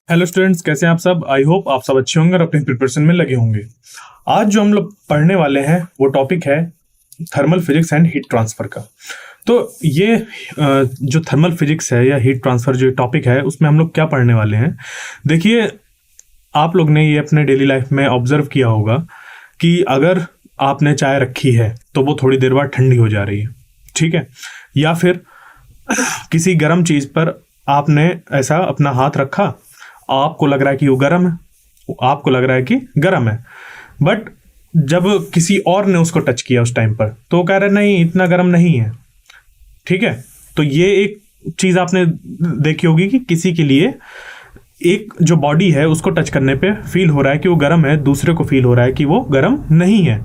Hello students, कैसे हैं आप सब। आई होप आप सब अच्छे होंगे और अपनी प्रिपरेशन में लगे होंगे। आज जो हम लोग पढ़ने वाले हैं वो टॉपिक है thermal physics and heat transfer का। तो ये जो थर्मल फिजिक्स है या हीट ट्रांसफर जो टॉपिक है उसमें हम लोग क्या पढ़ने वाले हैं। देखिए, आप लोग ने ये अपने डेली लाइफ में ऑब्जर्व किया होगा कि अगर आपने चाय रखी है तो वो थोड़ी देर बाद ठंडी हो जा रही है, ठीक है। या फिर किसी गर्म चीज़ पर आपने ऐसा अपना हाथ रखा, आपको लग रहा है कि वो गर्म है, आपको लग रहा है कि गर्म है, बट जब किसी और ने उसको टच किया उस टाइम पर तो वो कह रहा है नहीं, इतना गर्म नहीं है, ठीक है। तो ये एक चीज़ आपने देखी होगी कि किसी के लिए एक जो बॉडी है उसको टच करने पे फील हो रहा है कि वो गर्म है, दूसरे को फील हो रहा है कि वो गर्म नहीं है।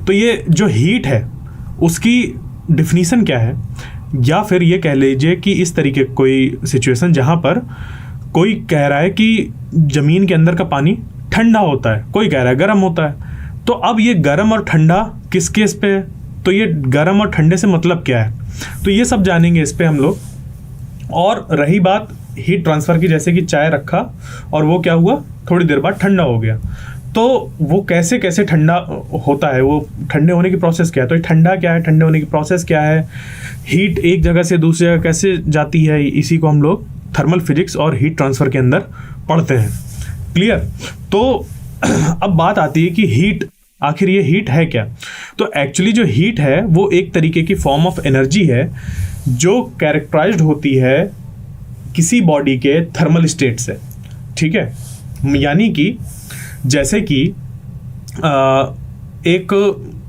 तो ये जो हीट है उसकी डिफिनीशन क्या है, या फिर ये कह लीजिए कि इस तरीके कोई सिचुएशन जहाँ पर कोई कह रहा है कि ज़मीन के अंदर का पानी ठंडा होता है, कोई कह रहा है गर्म होता है। तो अब ये गर्म और ठंडा किस केस पे है, तो ये गर्म और ठंडे से मतलब क्या है, तो ये सब जानेंगे इस पे हम लोग। और रही बात हीट ट्रांसफ़र की, जैसे कि चाय रखा और वो क्या हुआ, थोड़ी देर बाद ठंडा हो गया, तो वो कैसे कैसे ठंडा होता है, वो ठंडे होने की प्रोसेस क्या है। तो ये ठंडा क्या है, ठंडे होने की प्रोसेस क्या है, हीट एक जगह से दूसरी जगह कैसे जाती है, इसी को हम लोग थर्मल फिजिक्स और हीट ट्रांसफ़र के अंदर पढ़ते हैं। क्लियर। तो अब बात आती है कि हीट, आखिर ये हीट है क्या। तो एक्चुअली जो हीट है वो एक तरीके की फॉर्म ऑफ एनर्जी है जो कैरेक्टराइज्ड होती है किसी बॉडी के थर्मल स्टेट से, ठीक है। यानी कि जैसे कि एक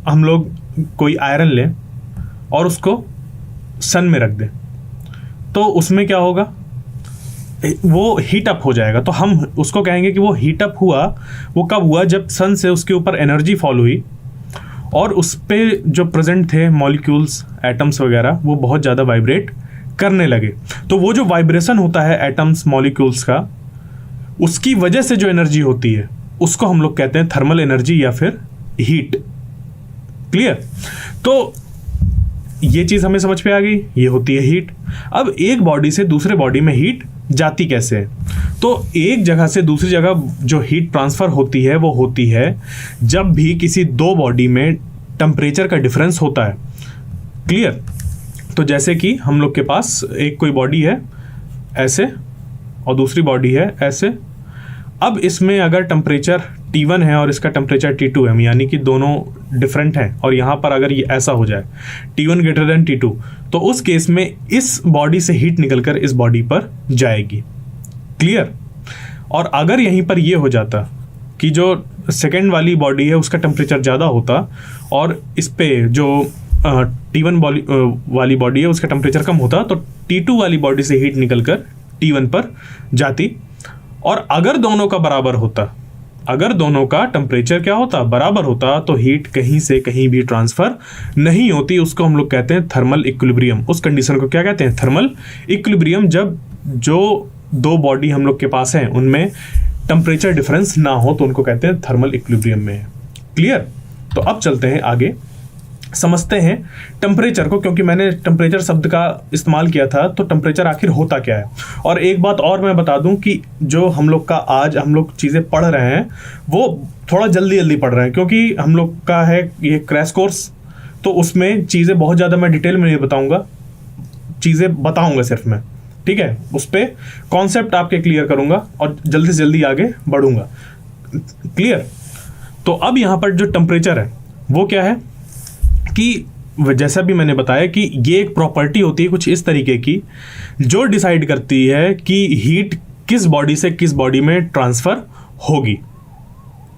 हम लोग कोई आयरन लें और उसको सन में रख दें, तो उसमें क्या होगा, वो हीट अप हो जाएगा। तो हम उसको कहेंगे कि वो हीट अप हुआ। वो कब हुआ, जब सन से उसके ऊपर एनर्जी फॉल हुई और उस पे जो प्रेजेंट थे मॉलिक्यूल्स, एटम्स वगैरह, वो बहुत ज़्यादा वाइब्रेट करने लगे। तो वो जो वाइब्रेशन होता है एटम्स मॉलिक्यूल्स का, उसकी वजह से जो एनर्जी होती है उसको हम लोग कहते हैं थर्मल एनर्जी या फिर हीट। क्लियर। तो ये चीज़ हमें समझ पे आ गई, ये होती है हीट। अब एक बॉडी से दूसरे बॉडी में हीट जाती कैसे है, तो एक जगह से दूसरी जगह जो हीट ट्रांसफ़र होती है वो होती है जब भी किसी दो बॉडी में टेम्परेचर का डिफरेंस होता है। क्लियर। तो जैसे कि हम लोग के पास एक कोई बॉडी है ऐसे और दूसरी बॉडी है ऐसे। अब इसमें अगर टेम्परेचर T1 है और इसका टेम्परेचर T2 है, यानी कि दोनों डिफरेंट हैं, और यहाँ पर अगर ये ऐसा हो जाए T1 ग्रेटर देन T2, तो उस केस में इस बॉडी से हीट निकलकर इस बॉडी पर जाएगी। क्लियर। और अगर यहीं पर ये हो जाता कि जो सेकेंड वाली बॉडी है उसका टेम्परेचर ज़्यादा होता और इस पे जो T1 वाली बॉडी है उसका टेम्परेचर कम होता, तो T2 वाली बॉडी से हीट निकलकर T1 पर जाती। और अगर दोनों का बराबर होता, अगर दोनों का टेम्परेचर क्या होता, बराबर होता, तो हीट कहीं से कहीं भी ट्रांसफ़र नहीं होती। उसको हम लोग कहते हैं थर्मल इक्विलिब्रियम। उस कंडीशन को क्या कहते हैं, थर्मल इक्विलिब्रियम। जब जो दो बॉडी हम लोग के पास हैं उनमें टेम्परेचर डिफरेंस ना हो तो उनको कहते हैं थर्मल इक्विलिब्रियम में। क्लियर। तो अब चलते हैं आगे, समझते हैं टेम्परेचर को, क्योंकि मैंने टेम्परेचर शब्द का इस्तेमाल किया था। तो टेम्परेचर आखिर होता क्या है। और एक बात और मैं बता दूं कि जो हम लोग का आज हम लोग चीज़ें पढ़ रहे हैं वो थोड़ा जल्दी जल्दी पढ़ रहे हैं, क्योंकि हम लोग का है ये क्रैश कोर्स, तो उसमें चीज़ें बहुत ज़्यादा मैं डिटेल में नहीं बताऊँगा, चीज़ें बताऊँगा सिर्फ मैं, ठीक है। उस पर कॉन्सेप्ट आपके क्लियर करूँगा और जल्दी से जल्दी आगे बढ़ूँगा। क्लियर। तो अब यहाँ पर जो टेम्परेचर है वो क्या है कि जैसा भी मैंने बताया कि ये एक प्रॉपर्टी होती है कुछ इस तरीके की जो डिसाइड करती है कि हीट किस बॉडी से किस बॉडी में ट्रांसफ़र होगी।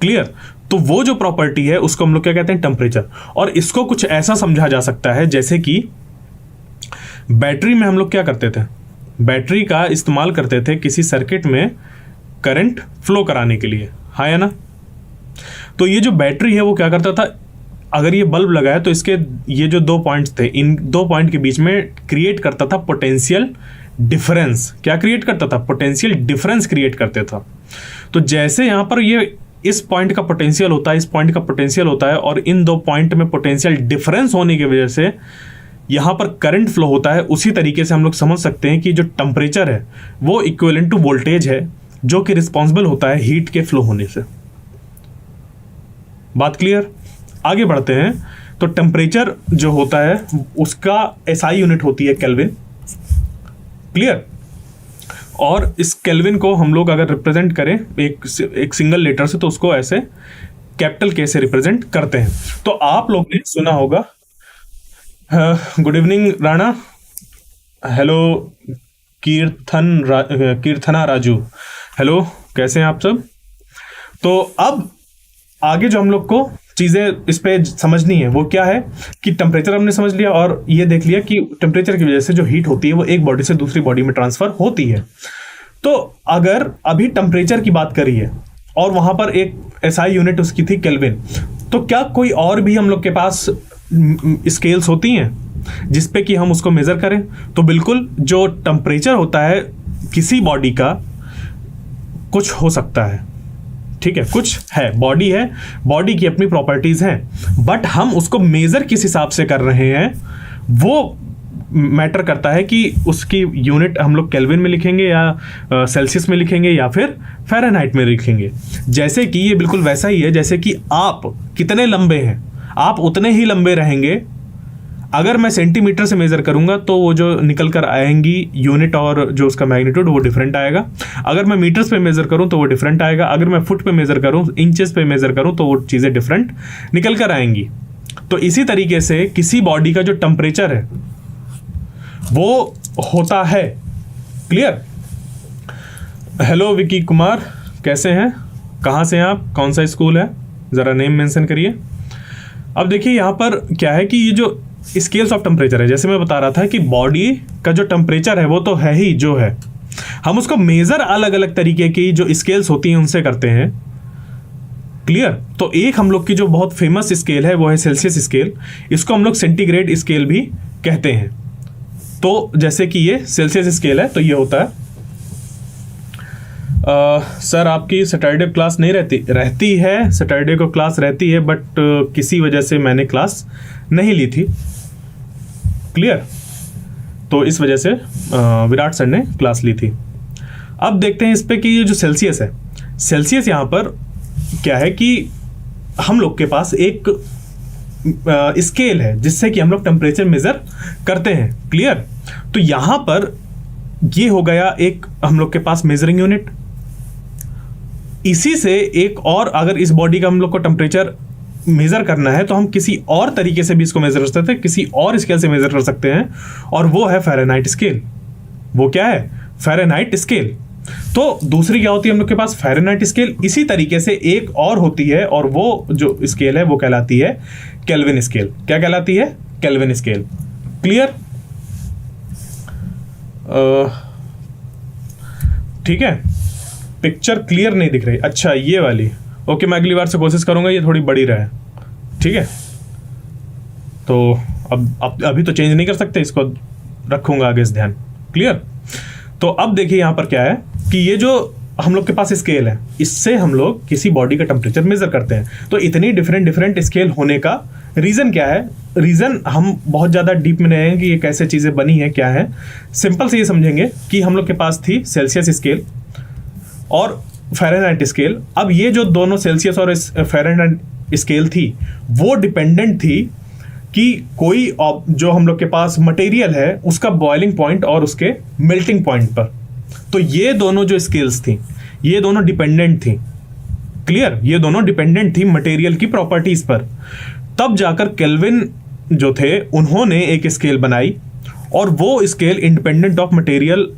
क्लियर। तो वो जो प्रॉपर्टी है उसको हम लोग क्या कहते हैं, टेम्परेचर। और इसको कुछ ऐसा समझा जा सकता है जैसे कि बैटरी में हम लोग क्या करते थे, बैटरी का इस्तेमाल करते थे किसी सर्किट में करंट फ्लो कराने के लिए, हाँ या ना। तो ये जो बैटरी है वो क्या करता था, अगर ये बल्ब लगाया तो इसके ये जो दो पॉइंट्स थे, इन दो पॉइंट के बीच में क्रिएट करता था पोटेंशियल डिफरेंस। क्या क्रिएट करता था, पोटेंशियल डिफरेंस क्रिएट करते था। तो जैसे यहाँ पर ये इस पॉइंट का पोटेंशियल होता है, इस पॉइंट का पोटेंशियल होता है, और इन दो पॉइंट में पोटेंशियल डिफरेंस होने की वजह से यहाँ पर करंट फ्लो होता है। उसी तरीके से हम लोग समझ सकते हैं कि जो टेम्परेचर है वो इक्विवेलेंट टू वोल्टेज है। जो कि रिस्पॉन्सिबल होता है हीट के फ्लो होने से। बात क्लियर? आगे बढ़ते हैं। तो टेम्परेचर जो होता है उसका एसआई यूनिट होती है केल्विन। क्लियर? और इस केल्विन को हम लोग अगर रिप्रेजेंट करें एक सिंगल लेटर से, तो उसको ऐसे कैपिटल के से रिप्रेजेंट करते हैं। तो आप लोग ने सुना होगा, good evening Rana, hello Keerthana Raju, hello, कैसे हैं आप सब? तो अब आगे जो हम लोग को चीज़ें इस पे समझनी है वो क्या है कि टेम्परेचर हमने समझ लिया और ये देख लिया कि टेम्परेचर की वजह से जो हीट होती है वो एक बॉडी से दूसरी बॉडी में ट्रांसफर होती है। तो अगर अभी टेम्परेचर की बात करी है और वहां पर एक एसआई यूनिट उसकी थी केल्विन, तो क्या कोई और भी हम लोग के पास स्केल्स होती हैं जिसपे कि हम उसको मेजर करें? तो बिल्कुल, जो टेम्परेचर होता है किसी बॉडी का कुछ हो सकता है, ठीक है, कुछ है, बॉडी की अपनी प्रॉपर्टीज हैं, बट हम उसको मेजर किस हिसाब से कर रहे हैं वो मैटर करता है कि उसकी यूनिट हम लोग केल्विन में लिखेंगे या सेल्सियस में लिखेंगे या फिर फ़ारेनहाइट में लिखेंगे। जैसे कि ये बिल्कुल वैसा ही है जैसे कि आप कितने लंबे हैं, आप उतने ही लंबे रहेंगे। अगर मैं सेंटीमीटर से मेज़र करूंगा तो वो जो निकल कर आएंगी यूनिट और जो उसका मैग्नीट्यूड वो डिफरेंट आएगा। अगर मैं मीटर्स पे मेज़र करूं तो वो डिफरेंट आएगा। अगर मैं फुट पे मेज़र करूं, इंचेस पे मेज़र करूं तो वो चीज़ें डिफरेंट निकल कर आएंगी। तो इसी तरीके से किसी बॉडी का जो टेम्परेचर है वो होता है। क्लियर? हेलो विकी कुमार, कैसे हैं, कहाँ से हैं आप, कौन सा स्कूल है, ज़रा नेम मेंशन करिए। अब देखिए यहाँ पर क्या है कि ये जो स्केल्स ऑफ टेम्परेचर है, जैसे मैं बता रहा था कि बॉडी का जो टेम्परेचर है वो तो है ही जो है, हम उसको मेजर अलग अलग तरीके की जो स्केल्स होती हैं उनसे करते हैं। क्लियर? तो एक हम लोग की जो बहुत फेमस स्केल है वो है सेल्सियस स्केल, इसको हम लोग सेंटीग्रेड स्केल भी कहते हैं। तो जैसे कि ये सेल्सियस स्केल है तो ये होता है सर आपकी सैटरडे क्लास नहीं रहती है, सैटरडे को क्लास रहती है बट किसी वजह से मैंने क्लास नहीं ली थी। क्लियर? तो इस वजह से विराट सर ने क्लास ली थी। अब देखते हैं इस पे कि ये जो सेल्सियस है, सेल्सियस यहाँ पर क्या है कि हम लोग के पास एक स्केल है जिससे कि हम लोग टेम्परेचर मेजर करते हैं। क्लियर? तो यहाँ पर ये हो गया एक हम लोग के पास मेजरिंग यूनिट। इसी से एक और, अगर इस बॉडी का हम लोग को टेम्परेचर मेजर करना है तो हम किसी और तरीके से भी इसको मेजर कर सकते हैं, किसी और स्केल से मेजर कर सकते हैं, और वो है फ़ारेनहाइट स्केल। वो क्या है? Fahrenheit scale. तो दूसरी क्या होती है हम लोग के पास? Fahrenheit scale. इसी तरीके से एक और होती है और वो जो स्केल है वो कहलाती है केल्विन स्केल। क्या कहलाती है? Kelvin scale. क्लियर? ठीक है, पिक्चर क्लियर नहीं दिख रही, अच्छा ये वाली, ओके, मैं अगली बार से कोशिश करूंगा ये थोड़ी बड़ी रहे। ठीक है, तो अब अभी तो चेंज नहीं कर सकते, इसको रखूंगा आगे से ध्यान। क्लियर? तो अब देखिए यहाँ पर क्या है कि ये जो हम लोग के पास स्केल है, इससे हम लोग किसी बॉडी का टेम्परेचर मेजर करते हैं। तो इतनी डिफरेंट स्केल होने का रीज़न क्या है? रीज़न हम बहुत ज़्यादा डीप में नहीं आएंगे कि ये कैसे चीज़ें बनी है, क्या है। सिंपल से ये समझेंगे कि हम लोग के पास थी सेल्सियस स्केल और फ़ारेनहाइट स्केल। अब ये जो दोनों सेल्सियस और फ़ारेनहाइट स्केल थी वो डिपेंडेंट थी कि कोई जो हम लोग के पास मटेरियल है उसका बॉइलिंग पॉइंट और उसके मेल्टिंग पॉइंट पर। तो ये दोनों जो स्केल्स थी ये दोनों डिपेंडेंट थी। क्लियर? ये दोनों डिपेंडेंट थी मटेरियल की प्रॉपर्टीज पर। तब जाकर केल्विन जो थे उन्होंने एक स्केल बनाई और वो स्केल इंडिपेंडेंट ऑफ मटेरियल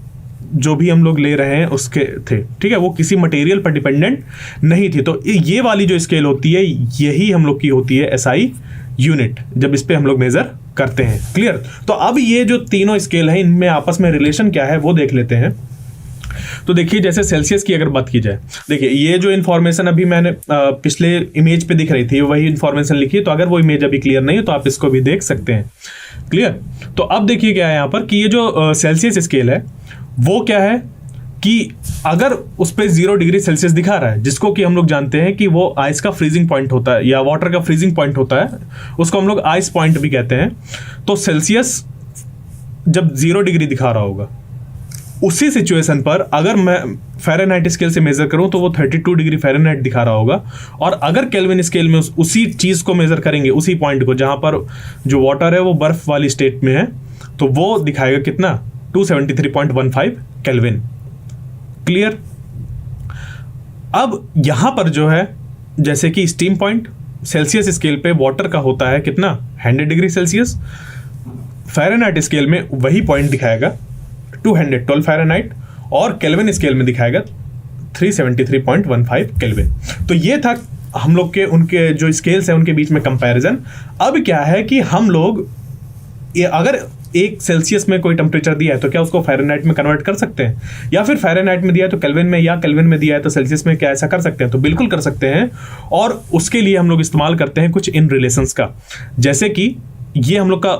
जो भी हम लोग ले रहे हैं उसके थे। ठीक है, वो किसी मटेरियल पर डिपेंडेंट नहीं थी। तो ये वाली जो स्केल होती है यही हम लोग की होती है एसआई यूनिट, जब इस पे हम लोग मेजर करते हैं। क्लियर? तो अब ये जो तीनों स्केल हैं इनमें आपस में रिलेशन क्या है वो देख लेते हैं। तो देखिए, जैसे सेल्सियस की अगर बात की जाए, देखिए ये जो इन्फॉर्मेशन अभी मैंने पिछले इमेज पे दिख रही थी वही इन्फॉर्मेशन लिखी है। तो अगर वो इमेज अभी क्लियर नहीं है तो आप इसको भी देख सकते हैं। क्लियर? तो अब देखिए क्या है यहाँ पर कि ये जो सेल्सियस स्केल है वो क्या है कि अगर उस पर 0 डिग्री सेल्सियस दिखा रहा है, जिसको कि हम लोग जानते हैं कि वो आइस का फ्रीजिंग पॉइंट होता है या वाटर का फ्रीजिंग पॉइंट होता है, उसको हम लोग आइस पॉइंट भी कहते हैं। तो सेल्सियस जब 0 डिग्री दिखा रहा होगा उसी सिचुएशन पर अगर मैं फ़ारेनहाइट स्केल से मेज़र करूं तो वो 32 डिग्री फ़ारेनहाइट दिखा रहा होगा, और अगर केल्विन स्केल में उसी चीज़ को मेज़र करेंगे, उसी पॉइंट को जहां पर जो वाटर है वो बर्फ वाली स्टेट में है, तो वो दिखाएगा कितना, 273.15 केल्विन। क्लियर। अब यहां पर जो है जैसे कि स्टीम पॉइंट सेल्सियस स्केल पे वाटर का होता है कितना, 100 डिग्री सेल्सियस, फ़ारेनहाइट स्केल में वही पॉइंट दिखाएगा 212 फ़ारेनहाइट, और केल्विन स्केल में दिखाएगा 373.15 केल्विन। तो ये था हम लोग के उनके जो स्केल्स हैं उनके बीच में कंपैरिजन। अब क्या है कि हम लोग अगर एक सेल्सियस में कोई टेम्परेचर दिया है तो क्या उसको फ़ारेनहाइट में कन्वर्ट कर सकते हैं, या फिर फ़ारेनहाइट में दिया है तो केल्विन में, या केल्विन में दिया है तो सेल्सियस में, क्या ऐसा कर सकते हैं? तो बिल्कुल कर सकते हैं। और उसके लिए हम लोग इस्तेमाल करते हैं कुछ इन रिलेशंस का, जैसे कि ये हम लोग का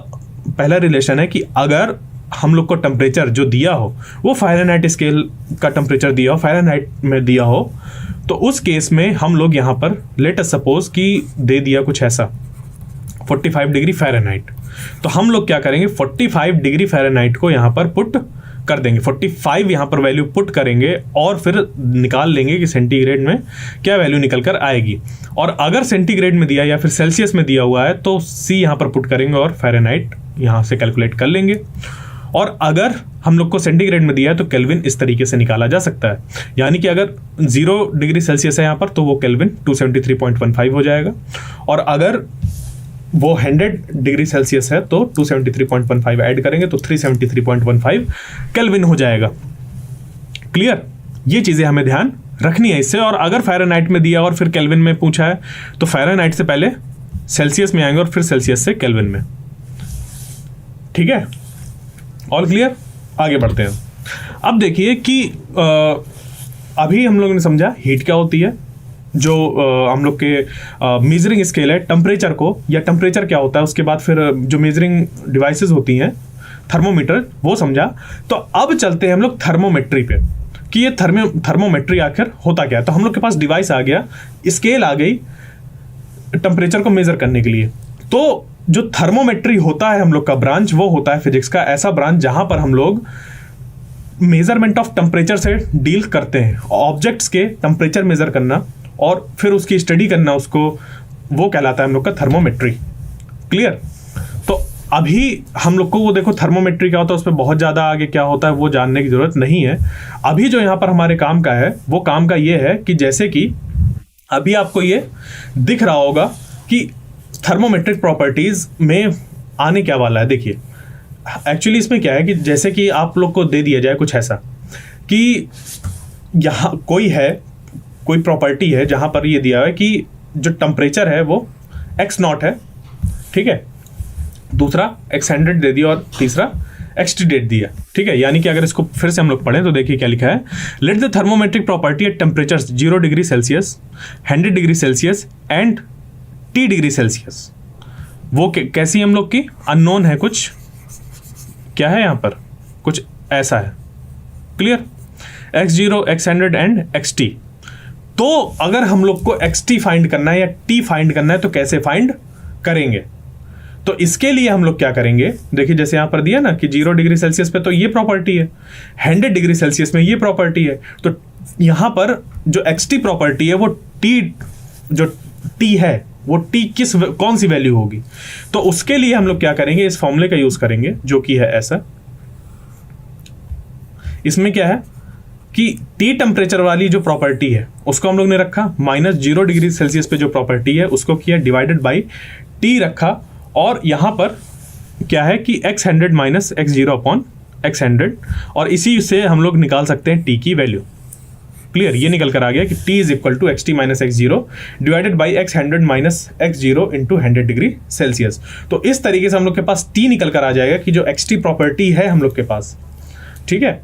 पहला रिलेशन है कि अगर हम लोग को टेम्परेचर जो दिया हो वो फ़ारेनहाइट स्केल का टेम्परेचर दिया हो, फ़ारेनहाइट में दिया हो, तो उस केस में हम लोग यहाँ पर लेट अस सपोज कि दे दिया कुछ ऐसा 45 डिग्री फ़ारेनहाइट, तो हम लोग क्या करेंगे, 45 डिग्री फ़ारेनहाइट को यहाँ पर पुट कर देंगे, 45 यहाँ पर वैल्यू पुट करेंगे और फिर निकाल लेंगे कि सेंटीग्रेड में क्या वैल्यू निकल कर आएगी। और अगर सेंटीग्रेड में दिया या फिर सेल्सियस में दिया हुआ है तो सी यहाँ पर पुट करेंगे और फ़ारेनहाइट यहाँ से कैलकुलेट कर लेंगे। और अगर हम लोग को सेंटीग्रेड में दिया है तो केल्विन इस तरीके से निकाला जा सकता है, यानी कि अगर 0 डिग्री सेल्सियस है यहाँ पर तो वो केल्विन 273.15 हो जाएगा, और अगर वो 100 डिग्री सेल्सियस है तो 273.15 ऐड करेंगे तो 373.15 केल्विन हो जाएगा। क्लियर। ये चीज़ें हमें ध्यान रखनी है इससे। और अगर फ़ारेनहाइट में दिया और फिर केल्विन में पूछा है तो फ़ारेनहाइट से पहले सेल्सियस में आएंगे और फिर सेल्सियस से केल्विन में। ठीक है, ऑल क्लियर। आगे बढ़ते हैं। अब देखिए कि अभी हम लोगों ने समझा हीट क्या होती है, जो हम लोग के मेजरिंग स्केल है टेम्परेचर को, या टेम्परेचर क्या होता है, उसके बाद फिर जो मेजरिंग डिवाइसेस होती हैं थर्मोमीटर, वो समझा। तो अब चलते हैं हम लोग थर्मोमेट्री पे कि ये थर्मोमेट्री आखिर होता क्या है। तो हम लोग के पास डिवाइस आ गया, स्केल आ गई टेम्परेचर को मेजर करने के लिए। तो जो थर्मोमेट्री होता है हम लोग का ब्रांच, वो होता है फिजिक्स का ऐसा ब्रांच जहां पर हम लोग मेजरमेंट ऑफ टेम्परेचर से डील करते हैं। ऑब्जेक्ट्स के टेम्परेचर मेजर करना और फिर उसकी स्टडी करना, उसको वो कहलाता है हम लोग का थर्मोमेट्री। क्लियर। तो अभी हम लोग को वो देखो थर्मोमेट्री क्या होता है, उस पर बहुत ज़्यादा आगे क्या होता है वो जानने की ज़रूरत नहीं है। अभी जो यहाँ पर हमारे काम का है वो काम का ये है कि जैसे कि अभी आपको ये दिख रहा होगा कि थर्मोमेट्रिक प्रॉपर्टीज़ में आने क्या वाला है। देखिए एक्चुअली इसमें क्या है कि जैसे कि आप लोग को दे दिया जाए कुछ ऐसा कि यहाँ कोई प्रॉपर्टी है जहाँ पर ये दिया है कि जो टेम्परेचर है वो x0 है, ठीक है, दूसरा x100 दे दिया और तीसरा x डेट दिया, ठीक है। यानी कि अगर इसको फिर से हम लोग पढ़ें तो देखिए क्या लिखा है, let the thermometric property at temperature 0 degree Celsius, 100 degree Celsius and T degree Celsius. वो कैसी हम लोग की अननोन है, कुछ क्या है यहाँ पर, कुछ ऐसा है। Clear. x0, x100 and xt। तो अगर हम लोग को xt फाइंड करना है या t फाइंड करना है तो कैसे फाइंड करेंगे? तो इसके लिए हम लोग क्या करेंगे, देखिए जैसे यहां पर दिया ना कि 0 डिग्री सेल्सियस पे तो ये प्रॉपर्टी है, 100 डिग्री सेल्सियस में ये प्रॉपर्टी है, तो यहां पर जो xt प्रॉपर्टी है वो t है, वो t कौन सी वैल्यू होगी। तो उसके लिए हम लोग क्या करेंगे, इस फॉर्मूले का यूज करेंगे जो कि है ऐसा। इसमें क्या है कि T टेम्परेचर वाली जो प्रॉपर्टी है उसको हम लोग ने रखा, -0 डिग्री सेल्सियस पे जो प्रॉपर्टी है उसको किया डिवाइडेड बाई T रखा, और यहाँ पर क्या है कि x100 minus x0 upon x100, और इसी से हम लोग निकाल सकते हैं T की वैल्यू। क्लियर। ये निकल कर आ गया कि T is equal to xt minus x0 divided by x100 minus x0 into 100 degree Celsius. तो इस तरीके से हम लोग के पास T निकल कर आ जाएगा कि जो xt प्रॉपर्टी है हम लोग के पास, ठीक है,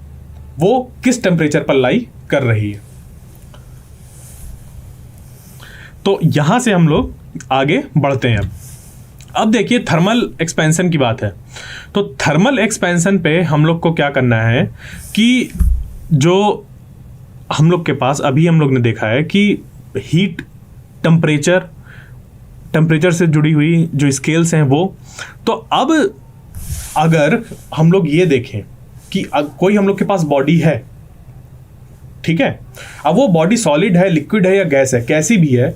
वो किस टेम्परेचर पर लाई कर रही है। तो यहां से हम लोग आगे बढ़ते हैं। अब देखिए थर्मल एक्सपेंशन की बात है। तो थर्मल एक्सपेंशन पे हम लोग को क्या करना है कि जो हम लोग के पास अभी हम लोग ने देखा है कि हीट टेम्परेचर से जुड़ी हुई जो स्केल्स हैं वो, तो अब अगर हम लोग ये देखें कि कोई हम लोग के पास बॉडी है, ठीक है, अब वो बॉडी सॉलिड है, लिक्विड है या गैस है, कैसी भी है,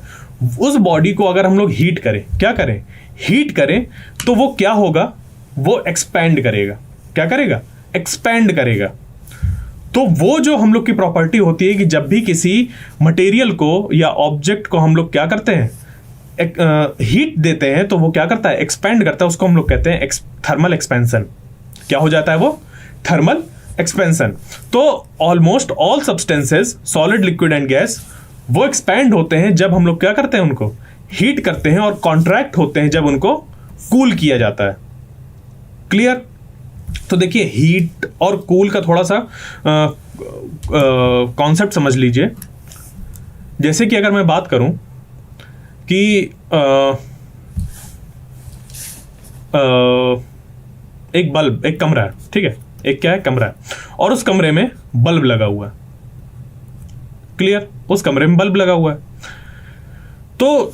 उस बॉडी को अगर हम लोग हीट करें, क्या करें, हीट करें, तो वो क्या होगा, वो एक्सपैंड करेगा। क्या करेगा, एक्सपैंड करेगा। तो वो जो हम लोग की प्रॉपर्टी होती है कि जब भी किसी मटेरियल को या ऑब्जेक्ट को हम लोग क्या करते हैं, हीट देते हैं, तो वो क्या करता है, एक्सपैंड करता है। उसको हम लोग कहते हैं थर्मल एक्सपेंशन। क्या हो जाता है वो, थर्मल एक्सपेंशन। तो almost all substances, solid, liquid and gas, वो एक्सपैंड होते हैं जब हम लोग क्या करते हैं, उनको हीट करते हैं, और कॉन्ट्रैक्ट होते हैं जब उनको कूल किया जाता है। क्लियर। तो देखिए, हीट और कूल का थोड़ा सा कॉन्सेप्ट समझ लीजिए। जैसे कि अगर मैं बात करूं कि एक बल्ब, एक कमरा है, ठीक है, एक क्या है, कमरा है, और उस कमरे में बल्ब लगा हुआ है। क्लियर, उस कमरे में बल्ब लगा हुआ है, तो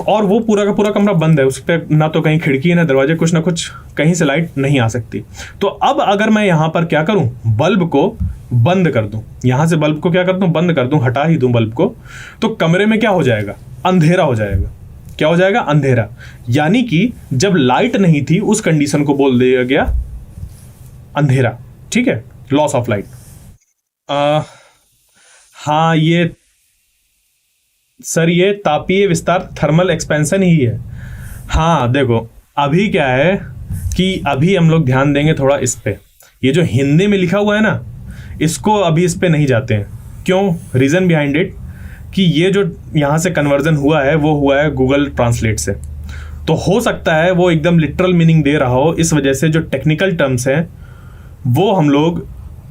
और वो पूरा का पूरा कमरा बंद है, उस पर ना तो कहीं खिड़की है ना दरवाजे, कुछ ना कुछ कहीं से लाइट नहीं आ सकती। तो अब अगर मैं यहां पर क्या करूं, बल्ब को बंद कर दूं, यहां से बल्ब को क्या कर दूं, बंद कर दूं, हटा ही दूं बल्ब को, तो कमरे में क्या हो जाएगा, अंधेरा हो जाएगा। क्या हो जाएगा, अंधेरा। यानी कि जब लाइट नहीं थी उस कंडीशन को बोल दिया गया अंधेरा। ठीक है, लॉस ऑफ लाइट। हाँ, ये सर ये तापीय विस्तार, थर्मल एक्सपेंशन ही है। हाँ देखो, अभी क्या है कि अभी हम लोग ध्यान देंगे थोड़ा इस पे। ये जो हिंदी में लिखा हुआ है ना, इसको अभी इस पे नहीं जाते हैं। क्यों, रीज़न बिहाइंड इट कि ये जो यहाँ से कन्वर्जन हुआ है वो हुआ है गूगल ट्रांसलेट से। तो हो सकता है वो एकदम लिटरल मीनिंग दे रहा हो, इस वजह से जो टेक्निकल टर्म्स हैं वो हम लोग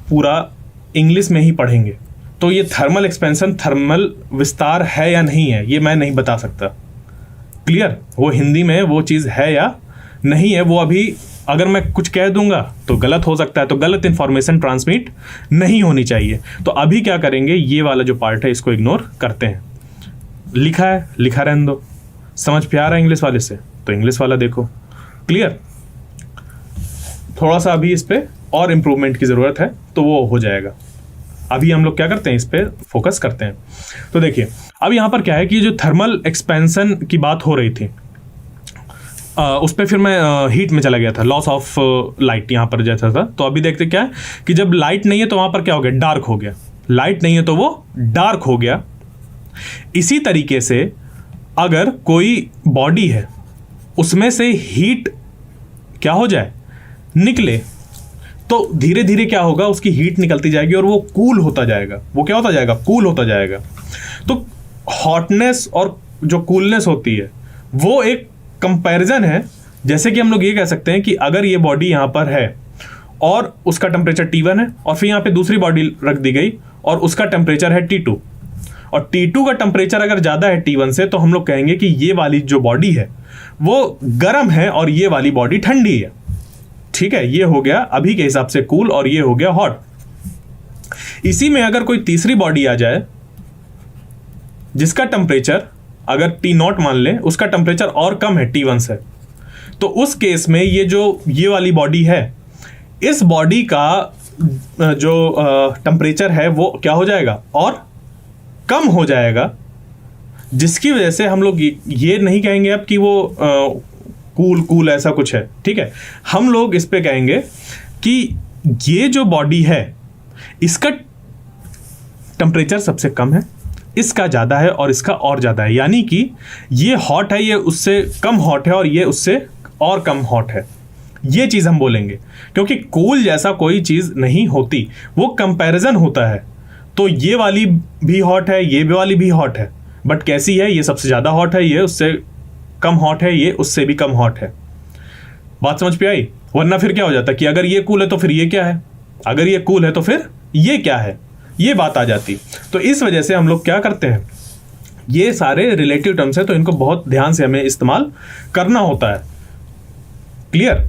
पूरा इंग्लिश में ही पढ़ेंगे। तो ये थर्मल एक्सपेंशन, थर्मल विस्तार है या नहीं है, ये मैं नहीं बता सकता। क्लियर, वो हिंदी में वो चीज़ है या नहीं है, वो अभी अगर मैं कुछ कह दूंगा तो गलत हो सकता है, तो गलत इंफॉर्मेशन ट्रांसमिट नहीं होनी चाहिए। तो अभी क्या करेंगे, ये वाला जो पार्ट है इसको इग्नोर करते हैं। लिखा है, लिखा रहने दो। समझ पे आ रहा है इंग्लिश वाले से, तो इंग्लिश वाला देखो। क्लियर, थोड़ा सा अभी इस पे और इम्प्रूवमेंट की ज़रूरत है, तो वो हो जाएगा। अभी हम लोग क्या करते हैं, इस पे फोकस करते हैं। तो देखिए, अब यहाँ पर क्या है कि जो थर्मल एक्सपेंशन की बात हो रही थी, उस पर फिर मैं हीट में चला गया था, लॉस ऑफ लाइट यहाँ पर जैसा था। तो अभी देखते क्या है कि जब लाइट नहीं है तो वहाँ पर क्या हो गया, डार्क हो गया। लाइट नहीं है तो वो डार्क हो गया। इसी तरीके से अगर कोई बॉडी है, उसमें से हीट क्या हो जाए, निकले, तो धीरे धीरे क्या होगा, उसकी हीट निकलती जाएगी और वो कूल होता जाएगा। वो क्या होता जाएगा, कूल होता जाएगा। तो हॉटनेस और जो कूलनेस होती है वो एक कंपैरिजन है। जैसे कि हम लोग ये कह सकते हैं कि अगर ये बॉडी यहाँ पर है और उसका टेम्परेचर T1 है, और फिर यहाँ पे दूसरी बॉडी रख दी गई और उसका टेम्परेचर है T2, और T2 का टेम्परेचर अगर ज़्यादा है T1 से, तो हम लोग कहेंगे कि ये वाली जो बॉडी है वो गर्म है और ये वाली बॉडी ठंडी है। ठीक है, ये हो गया अभी के हिसाब से कूल और ये हो गया हॉट। इसी में अगर कोई तीसरी बॉडी आ जाए जिसका टेम्परेचर अगर T0 मान लें, उसका टेम्परेचर और कम है T1 से, तो उस केस में ये वाली बॉडी है, इस बॉडी का जो टेम्परेचर है वो क्या हो जाएगा, और कम हो जाएगा। जिसकी वजह से हम लोग ये नहीं कहेंगे अब कि वो कूल ऐसा कुछ है। ठीक है, हम लोग इस पे कहेंगे कि ये जो बॉडी है इसका टेम्परेचर सबसे कम है, इसका ज़्यादा है और इसका और ज़्यादा है। यानी कि ये हॉट है, ये उससे कम हॉट है, और ये उससे और कम हॉट है। ये चीज़ हम बोलेंगे, क्योंकि कूल जैसा कोई चीज़ नहीं होती, वो कंपैरिजन होता है। तो ये वाली भी हॉट है, ये वाली भी हॉट है, बट कैसी है, ये सबसे ज़्यादा हॉट है, ये उससे कम हॉट है, ये उससे भी कम हॉट है। बात समझ पे आई? वरना फिर क्या हो जाता कि अगर ये कूल है तो फिर ये क्या है, अगर ये कूल है तो फिर ये क्या है, ये बात आ जाती। तो इस वजह से हम लोग क्या करते हैं, ये सारे रिलेटिव टर्म्स है, तो इनको बहुत ध्यान से हमें इस्तेमाल करना होता है। क्लियर?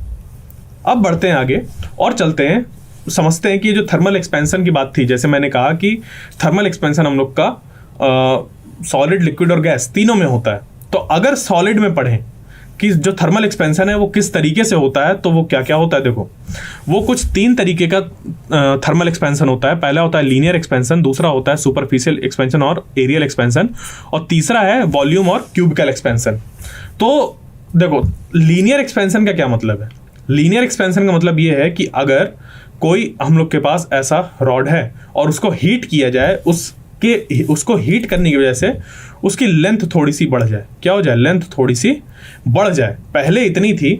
अब बढ़ते हैं आगे और चलते हैं, समझते हैं कि जो थर्मल एक्सपेंशन की बात थी, जैसे मैंने कहा कि थर्मल एक्सपेंशन हम लोग का सॉलिड, लिक्विड और गैस तीनों में होता है। तो अगर सॉलिड में पढ़ें, कि जो थर्मल एक्सपेंशन है वो किस तरीके से होता है, तो वो क्या क्या होता है। देखो, वो कुछ 3 तरीके का थर्मल एक्सपेंशन होता है। पहला होता है लीनियर एक्सपेंशन, दूसरा होता है सुपरफिशियल एक्सपेंशन और एरियल एक्सपेंशन, और तीसरा है वॉल्यूम और क्यूबिकल एक्सपेंशन। तो देखो, लीनियर एक्सपेंशन का क्या मतलब है। लीनियर एक्सपेंशन का मतलब ये है कि अगर कोई हम लोग के पास ऐसा रॉड है और उसको हीट किया जाए, उसको हीट करने की वजह से उसकी लेंथ थोड़ी सी बढ़ जाए। क्या हो जाए, लेंथ थोड़ी सी बढ़ जाए। पहले इतनी थी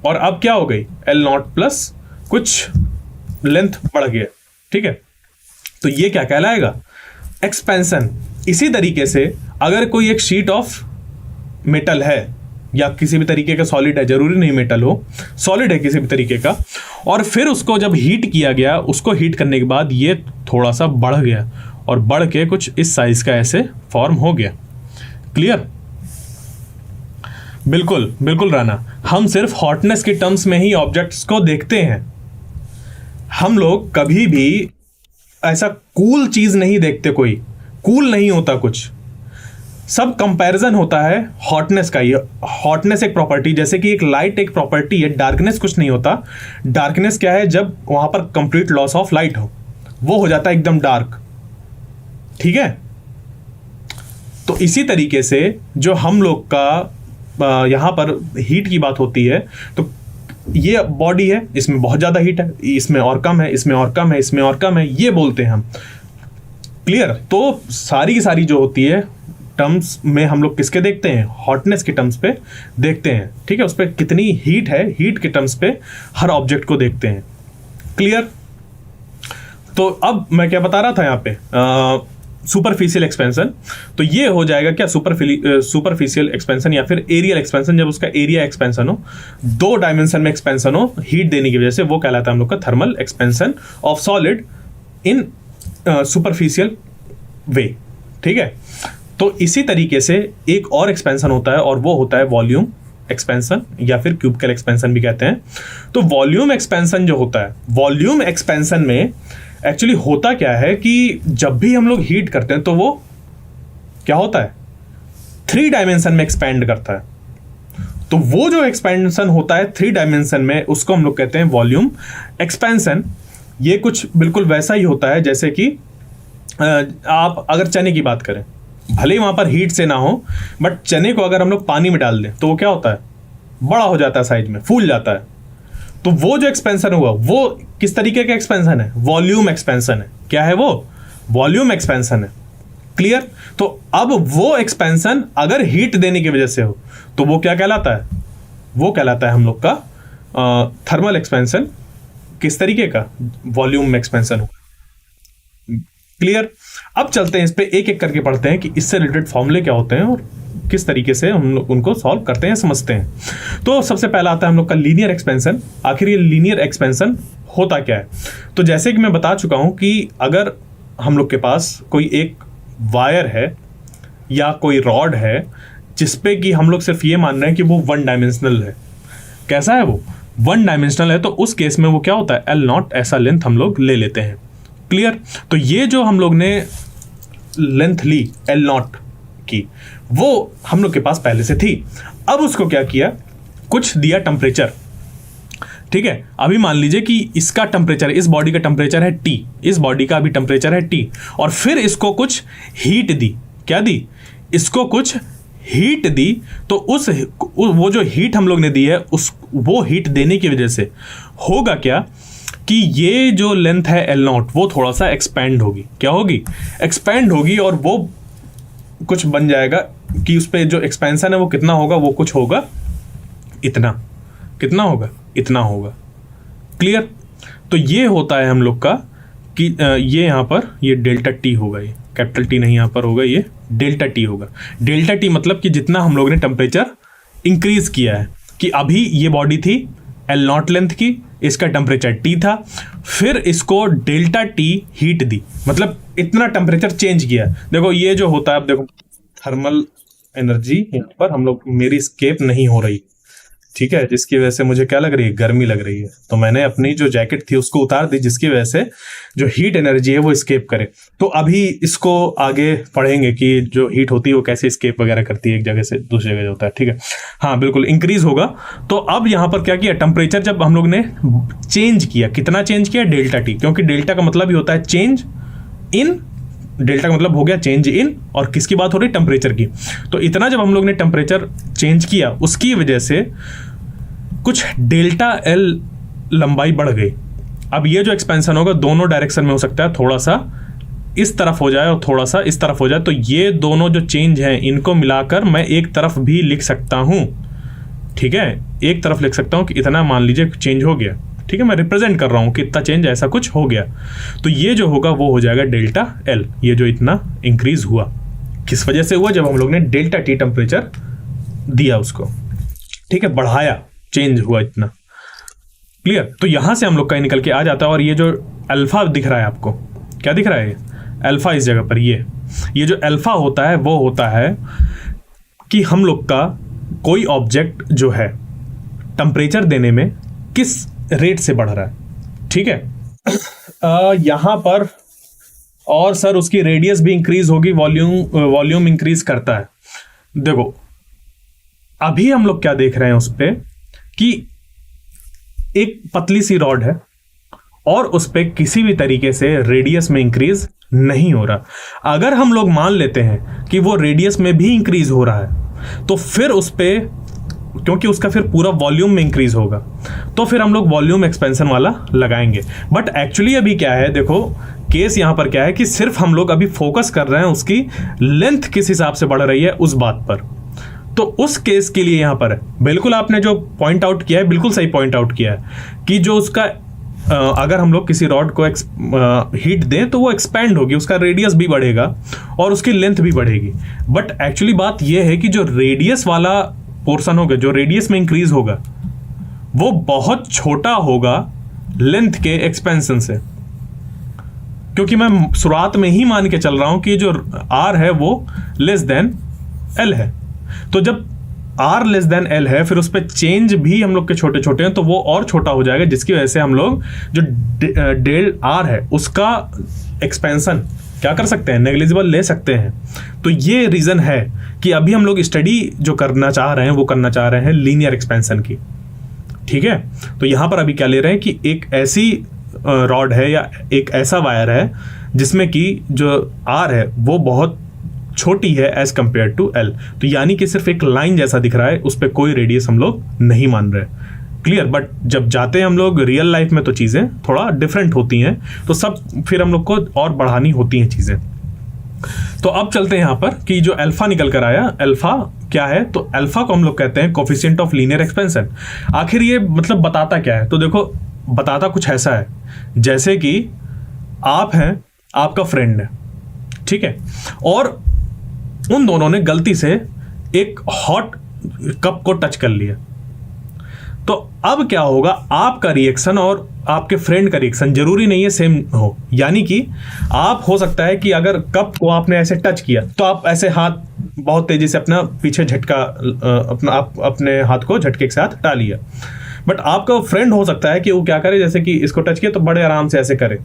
और अब क्या हो गई, L0 प्लस कुछ लेंथ बढ़ गया। ठीक है, तो ये क्या कहलाएगा, एक्सपेंशन। इसी तरीके से अगर कोई एक शीट ऑफ मेटल है या किसी भी तरीके का सॉलिड है, जरूरी नहीं मेटल हो, सॉलिड है किसी भी तरीके का, और फिर उसको जब हीट किया गया, उसको हीट करने के बाद ये थोड़ा सा बढ़ गया और बढ़ के कुछ इस साइज का ऐसे फॉर्म हो गया। क्लियर, बिल्कुल बिल्कुल राना, हम सिर्फ हॉटनेस के टर्म्स में ही ऑब्जेक्ट्स को देखते हैं। हम लोग कभी भी ऐसा कूल चीज नहीं देखते, कोई कूल नहीं होता कुछ, सब कंपैरिजन होता है हॉटनेस का। ये हॉटनेस एक प्रॉपर्टी, जैसे कि एक लाइट एक प्रॉपर्टी है, डार्कनेस कुछ नहीं होता। डार्कनेस क्या है, जब वहां पर कंप्लीट लॉस ऑफ लाइट हो जाता है एकदम डार्क। ठीक है, तो इसी तरीके से जो हम लोग का यहां पर हीट की बात होती है, तो ये बॉडी है, इसमें बहुत ज्यादा हीट है, इसमें और कम है, इसमें और कम है, इसमें और कम है, ये बोलते हैं हम। क्लियर, तो सारी की सारी जो होती है टर्म्स में हम लोग किसके देखते हैं, हॉटनेस के टर्म्स पे देखते हैं। ठीक है, उस पर कितनी हीट है, हीट के टर्म्स पे हर ऑब्जेक्ट को देखते हैं। क्लियर, तो अब मैं क्या बता रहा था यहाँ पे, सुपरफिशियल एक्सपेंशन। तो ये हो जाएगा क्या, सुपरफिशियल एक्सपेंशन या फिर एरियल एक्सपेंशन, जब उसका एरिया एक्सपेंशन हो, 2 डायमेंशन में एक्सपेंशन हो हीट देने की वजह से, वो कहलाता है हम लोग का thermal expansion of solid in superficial way. ठीक है, तो इसी तरीके से एक और एक्सपेंशन होता है और वो होता है वॉल्यूम एक्सपेंशन या फिर क्यूबिकल एक्सपेंशन भी कहते हैं। तो वॉल्यूम एक्सपेंशन जो होता है, वॉल्यूम एक्सपेंशन में एक्चुअली होता क्या है कि जब भी हम लोग हीट करते हैं तो वो क्या होता है, 3 डायमेंशन में एक्सपेंड करता है। तो वो जो एक्सपेंशन होता है 3 डायमेंशन में, उसको हम लोग कहते हैं वॉल्यूम एक्सपेंशन। ये कुछ बिल्कुल वैसा ही होता है जैसे कि आप अगर चने की बात करें, भले ही वहां पर हीट से ना हो, बट चने को अगर हम लोग पानी में डाल दें तो वो क्या होता है, बड़ा हो जाता है, साइज में फूल जाता है। तो वो जो एक्सपेंशन हुआ वो किस तरीके का एक्सपेंशन है, वॉल्यूम एक्सपेंशन है। क्या है वो, वॉल्यूम एक्सपेंशन है। क्लियर, तो अब वो एक्सपेंशन अगर हीट देने की वजह से हो तो वो क्या कहलाता है, वो कहलाता है हम लोग का थर्मल एक्सपेंशन। किस तरीके का, वॉल्यूम एक्सपेंशन हो। क्लियर, अब चलते हैं इस पे एक एक करके पढ़ते हैं कि इससे रिलेटेड फॉर्मूले क्या होते हैं और किस तरीके से हम लोग उनको सॉल्व करते हैं, समझते हैं। तो सबसे पहला आता है हम लोग का लीनियर एक्सपेंशन। आखिर ये लीनियर एक्सपेंशन होता क्या है, तो जैसे कि मैं बता चुका हूं कि अगर हम लोग के पास कोई एक वायर है या कोई रॉड है जिसपे कि हम लोग सिर्फ ये मान रहे हैं कि वो 1 डायमेंशनल है। कैसा है वो, 1 डायमेंशनल है, तो उस केस में वो क्या होता है, L0 ऐसा लेंथ हम लोग ले लेते हैं। क्लियर, तो ये जो हम लोग ने लेंथ ली L0 की, वो हम लोग के पास पहले से थी। अब उसको क्या किया, कुछ दिया टेम्परेचर। ठीक है, अभी मान लीजिए कि इसका टेम्परेचर, इस बॉडी का टेम्परेचर है T, इस बॉडी का भी टेम्परेचर है T, और फिर इसको कुछ हीट दी। क्या दी, इसको कुछ हीट दी। तो वो जो हीट हम लोग ने दी है, वो हीट देने की वजह से होगा क्या कि ये जो लेंथ है L0 वो थोड़ा सा एक्सपेंड होगी। क्या होगी, एक्सपेंड होगी, और वो कुछ बन जाएगा कि उस पर जो एक्सपेंशन है वो कितना होगा, वो कुछ होगा इतना। कितना होगा, इतना होगा। क्लियर, तो ये होता है हम लोग का कि ये यहाँ पर ये डेल्टा टी होगा, ये कैपिटल टी नहीं यहाँ पर होगा, ये डेल्टा टी होगा। डेल्टा टी मतलब कि जितना हम लोग ने टेम्परेचर इंक्रीज किया है, कि अभी ये बॉडी थी L0 लेंथ की, इसका टेम्परेचर T था, फिर इसको डेल्टा T हीट दी, मतलब इतना टेम्परेचर चेंज किया। देखो ये जो होता है, अब देखो थर्मल एनर्जी यहाँ पर हम लोग, मेरी स्केप नहीं हो रही, ठीक है, जिसकी वजह से मुझे क्या लग रही है, गर्मी लग रही है। तो मैंने अपनी जो जैकेट थी उसको उतार दी, जिसकी वजह से जो हीट एनर्जी है वो एस्केप करे। तो अभी इसको आगे पढ़ेंगे कि जो हीट होती है वो कैसे एस्केप वगैरह करती है एक जगह से दूसरी जगह होता है। ठीक है, हाँ बिल्कुल इंक्रीज होगा। तो अब यहाँ पर क्या किया, टेम्परेचर जब हम लोग ने चेंज किया, कितना चेंज किया, डेल्टा टी, क्योंकि डेल्टा का मतलब ही होता है चेंज इन, डेल्टा का मतलब हो गया चेंज इन, और किसकी बात हो रही, टेम्परेचर की। तो इतना जब हम लोग ने टेम्परेचर चेंज किया उसकी वजह से कुछ डेल्टा एल लंबाई बढ़ गई। अब ये जो एक्सपेंशन होगा दोनों डायरेक्शन में हो सकता है, थोड़ा सा इस तरफ हो जाए और थोड़ा सा इस तरफ हो जाए। तो ये दोनों जो चेंज हैं इनको मिलाकर मैं एक तरफ भी लिख सकता हूं। ठीक है, एक तरफ लिख सकता हूं कि इतना मान लीजिए चेंज हो गया। ठीक है, मैं रिप्रेजेंट कर रहा हूं कि इतना चेंज ऐसा कुछ हो गया। तो ये जो होगा वो हो जाएगा डेल्टा एल। ये जो इतना इंक्रीज हुआ किस वजह से हुआ, जब हम लोग ने डेल्टा टी टेम्परेचर दिया उसको। ठीक है, बढ़ाया, चेंज हुआ इतना। क्लियर। तो यहां से हम लोग का निकल के आ जाता है। और ये जो अल्फा दिख रहा है आपको, क्या दिख रहा है, अल्फा इस जगह पर, ये जो अल्फा होता है वो होता है कि हम लोग का कोई ऑब्जेक्ट जो है टेम्परेचर देने में किस रेट से बढ़ रहा है। ठीक है, यहां पर, और सर उसकी रेडियस भी इंक्रीज होगी, वॉल्यूम इंक्रीज करता है। देखो अभी हम लोग क्या देख रहे हैं उस पे कि एक पतली सी रॉड है और उस पे किसी भी तरीके से रेडियस में इंक्रीज नहीं हो रहा। अगर हम लोग मान लेते हैं कि वो रेडियस में भी इंक्रीज हो रहा है तो फिर उस पे, क्योंकि उसका फिर पूरा वॉल्यूम में इंक्रीज होगा, तो फिर हम लोग वॉल्यूम एक्सपेंशन वाला लगाएंगे। बट एक्चुअली अभी क्या है, देखो केस यहां पर क्या है कि सिर्फ हम लोग अभी फोकस कर रहे हैं उसकी लेंथ किस हिसाब से बढ़ रही है उस बात पर। तो उस केस के लिए यहां पर बिल्कुल आपने जो पॉइंट आउट किया है बिल्कुल सही पॉइंट आउट किया है कि जो उसका अगर हम लोग किसी रॉड को हीट दें तो वो एक्सपैंड होगी, उसका रेडियस भी बढ़ेगा और उसकी लेंथ भी बढ़ेगी। बट एक्चुअली बात यह है कि जो रेडियस वाला पोर्शन होगा, जो रेडियस में इंक्रीज होगा, वो बहुत छोटा होगा लेंथ के एक्सपेंशन से। क्योंकि मैं शुरुआत में ही मान के चल रहा हूं कि जो आर है वो लेस देन एल है। तो जब आर लेस देन एल है फिर उस पर चेंज भी हम लोग के छोटे छोटे हैं तो वो और छोटा हो जाएगा, जिसकी वजह से हम लोग जो डेल आर है उसका एक्सपेंशन क्या कर सकते हैं, नेग्लिजिबल ले सकते हैं। तो ये रीजन है कि अभी हम लोग स्टडी जो करना चाह रहे हैं वो करना चाह रहे हैं लीनियर एक्सपेंशन की। ठीक है, तो यहां पर अभी क्या ले रहे हैं कि एक ऐसी रॉड है या एक ऐसा वायर है जिसमें कि जो आर है वो बहुत छोटी है एज कंपेयर टू एल। तो यानी कि सिर्फ एक लाइन जैसा दिख रहा है, उस पर कोई रेडियस हम लोग नहीं मान रहे। क्लियर। बट जब जाते हैं हम लोग रियल लाइफ में तो चीजें थोड़ा डिफरेंट होती हैं, तो सब फिर हम लोग को और बढ़ानी होती हैं चीजें। तो अब चलते हैं यहां पर कि जो अल्फा निकल कर आया, अल्फा क्या है, तो अल्फा को हम लोग कहते हैं कोफिशिएंट ऑफ लीनियर एक्सपेंशन। आखिर ये मतलब बताता क्या है, तो देखो बताता कुछ ऐसा है जैसे कि आप हैं, आपका फ्रेंड है, ठीक है, और उन दोनों ने गलती से एक हॉट कप को टच कर लिया। तो अब क्या होगा, आपका रिएक्शन और आपके फ्रेंड का रिएक्शन जरूरी नहीं है सेम हो। यानी कि आप हो सकता है कि अगर कप को आपने ऐसे टच किया तो आप ऐसे हाथ बहुत तेजी से अपना पीछे झटका, अपने हाथ को झटके के साथ हटा लिया। बट आपका फ्रेंड हो सकता है कि वो क्या करे, जैसे कि इसको टच किया तो बड़े आराम से ऐसे करे।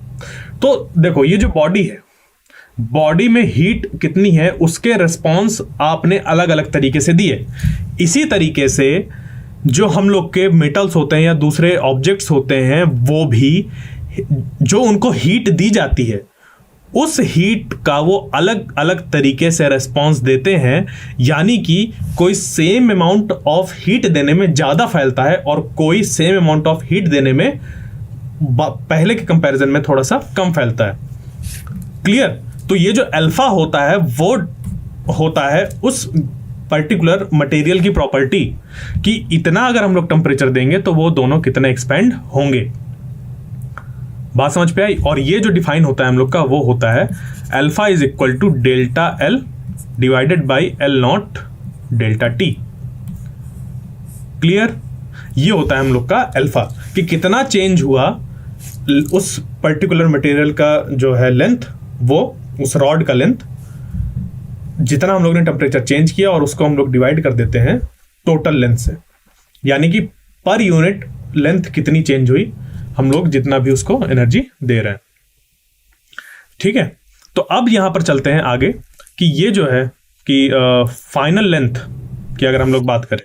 तो देखो ये जो बॉडी है, बॉडी में हीट कितनी है उसके रिस्पॉन्स आपने अलग अलग तरीके से दिए। इसी तरीके से जो हम लोग के मेटल्स होते हैं या दूसरे ऑब्जेक्ट्स होते हैं वो भी जो उनको हीट दी जाती है उस हीट का वो अलग अलग तरीके से रिस्पॉन्स देते हैं। यानी कि कोई सेम अमाउंट ऑफ हीट देने में ज़्यादा फैलता है और कोई सेम अमाउंट ऑफ हीट देने में पहले के कंपैरिजन में थोड़ा सा कम फैलता है। क्लियर। तो ये जो अल्फा होता है वो होता है उस पर्टिकुलर मटेरियल की प्रॉपर्टी कि इतना अगर हम लोग टेम्परेचर देंगे तो वो दोनों कितने एक्सपेंड होंगे। बात समझ पे आई। और ये जो डिफाइन होता है हम लोग का वो होता है alpha is equal to delta L divided by L nought delta T. Clear. ये होता है हम लोग का अल्फा कि कितना चेंज हुआ उस पर्टिकुलर मटेरियल का जो है लेंथ, वो उस रॉड का लेंथ जितना हम लोग ने टेम्परेचर चेंज किया और उसको हम लोग डिवाइड कर देते हैं टोटल लेंथ से। यानी कि पर यूनिट लेंथ कितनी चेंज हुई, हम लोग जितना भी उसको एनर्जी दे रहे हैं। ठीक है, तो अब यहां पर चलते हैं आगे कि ये जो है कि फाइनल लेंथ की अगर हम लोग बात करें,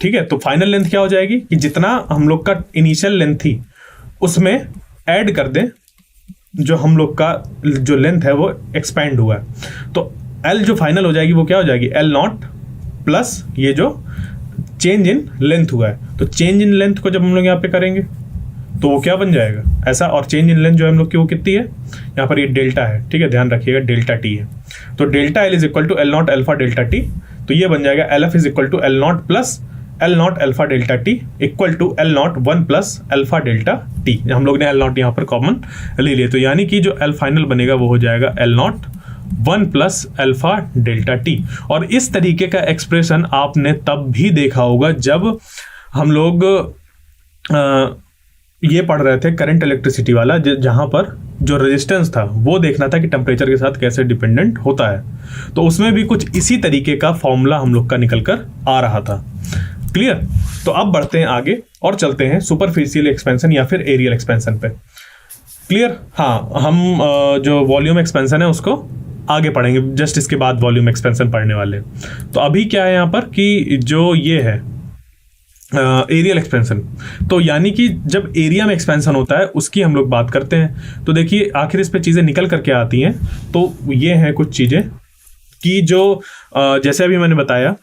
ठीक है, तो फाइनल लेंथ क्या हो जाएगी कि जितना हम लोग का इनिशियल लेंथ थी उसमें ऐड कर दें जो हम लोग का जो लेंथ है वो एक्सपैंड हुआ है, तो एल जो फाइनल हो जाएगी वो क्या हो जाएगी, एल नॉट प्लस ये जो चेंज इन लेंथ हुआ है। तो चेंज इन लेंथ को जब हम लोग यहाँ पे करेंगे तो वो क्या बन जाएगा ऐसा, और चेंज इन लेंथ जो है हम लोग की वो कितनी है, यहाँ पर ये डेल्टा है, ठीक है, ध्यान रखिएगा डेल्टा टी है। तो delta L is equal to L nought alpha delta T, तो ये बन जाएगा L F is equal to L nought plus L nought alpha delta T equal to L nought 1 plus alpha delta T. हम लोग ने L not यहाँ पर common ले लिया, तो यानी कि जो एल फाइनल बनेगा वो हो जाएगा L nought 1 plus alpha delta T. और इस तरीके का एक्सप्रेशन आपने तब भी देखा होगा जब हम लोग ये पढ़ रहे थे करंट इलेक्ट्रिसिटी वाला, जहां पर जो रेजिस्टेंस था वो देखना था कि टेम्परेचर के साथ कैसे डिपेंडेंट होता है, तो उसमें भी कुछ इसी तरीके का फॉर्मूला हम लोग का निकल कर आ रहा था। क्लियर, तो अब बढ़ते हैं आगे और चलते हैं सुपरफिशियल एक्सपेंशन या फिर एरियल एक्सपेंशन पे। क्लियर, हाँ, हम जो वॉल्यूम एक्सपेंशन है उसको आगे पढ़ेंगे, जस्ट इसके बाद वॉल्यूम एक्सपेंशन पढ़ने वाले हैं। तो अभी क्या है यहाँ पर कि जो ये है एरियल एक्सपेंशन, तो यानी कि जब एरिया में एक्सपेंशन होता है उसकी हम लोग बात करते हैं। तो देखिए आखिर इस पे चीज़ें निकल करके आती हैं, तो ये हैं कुछ चीज़ें कि जो जैसे अभी मैंने बताया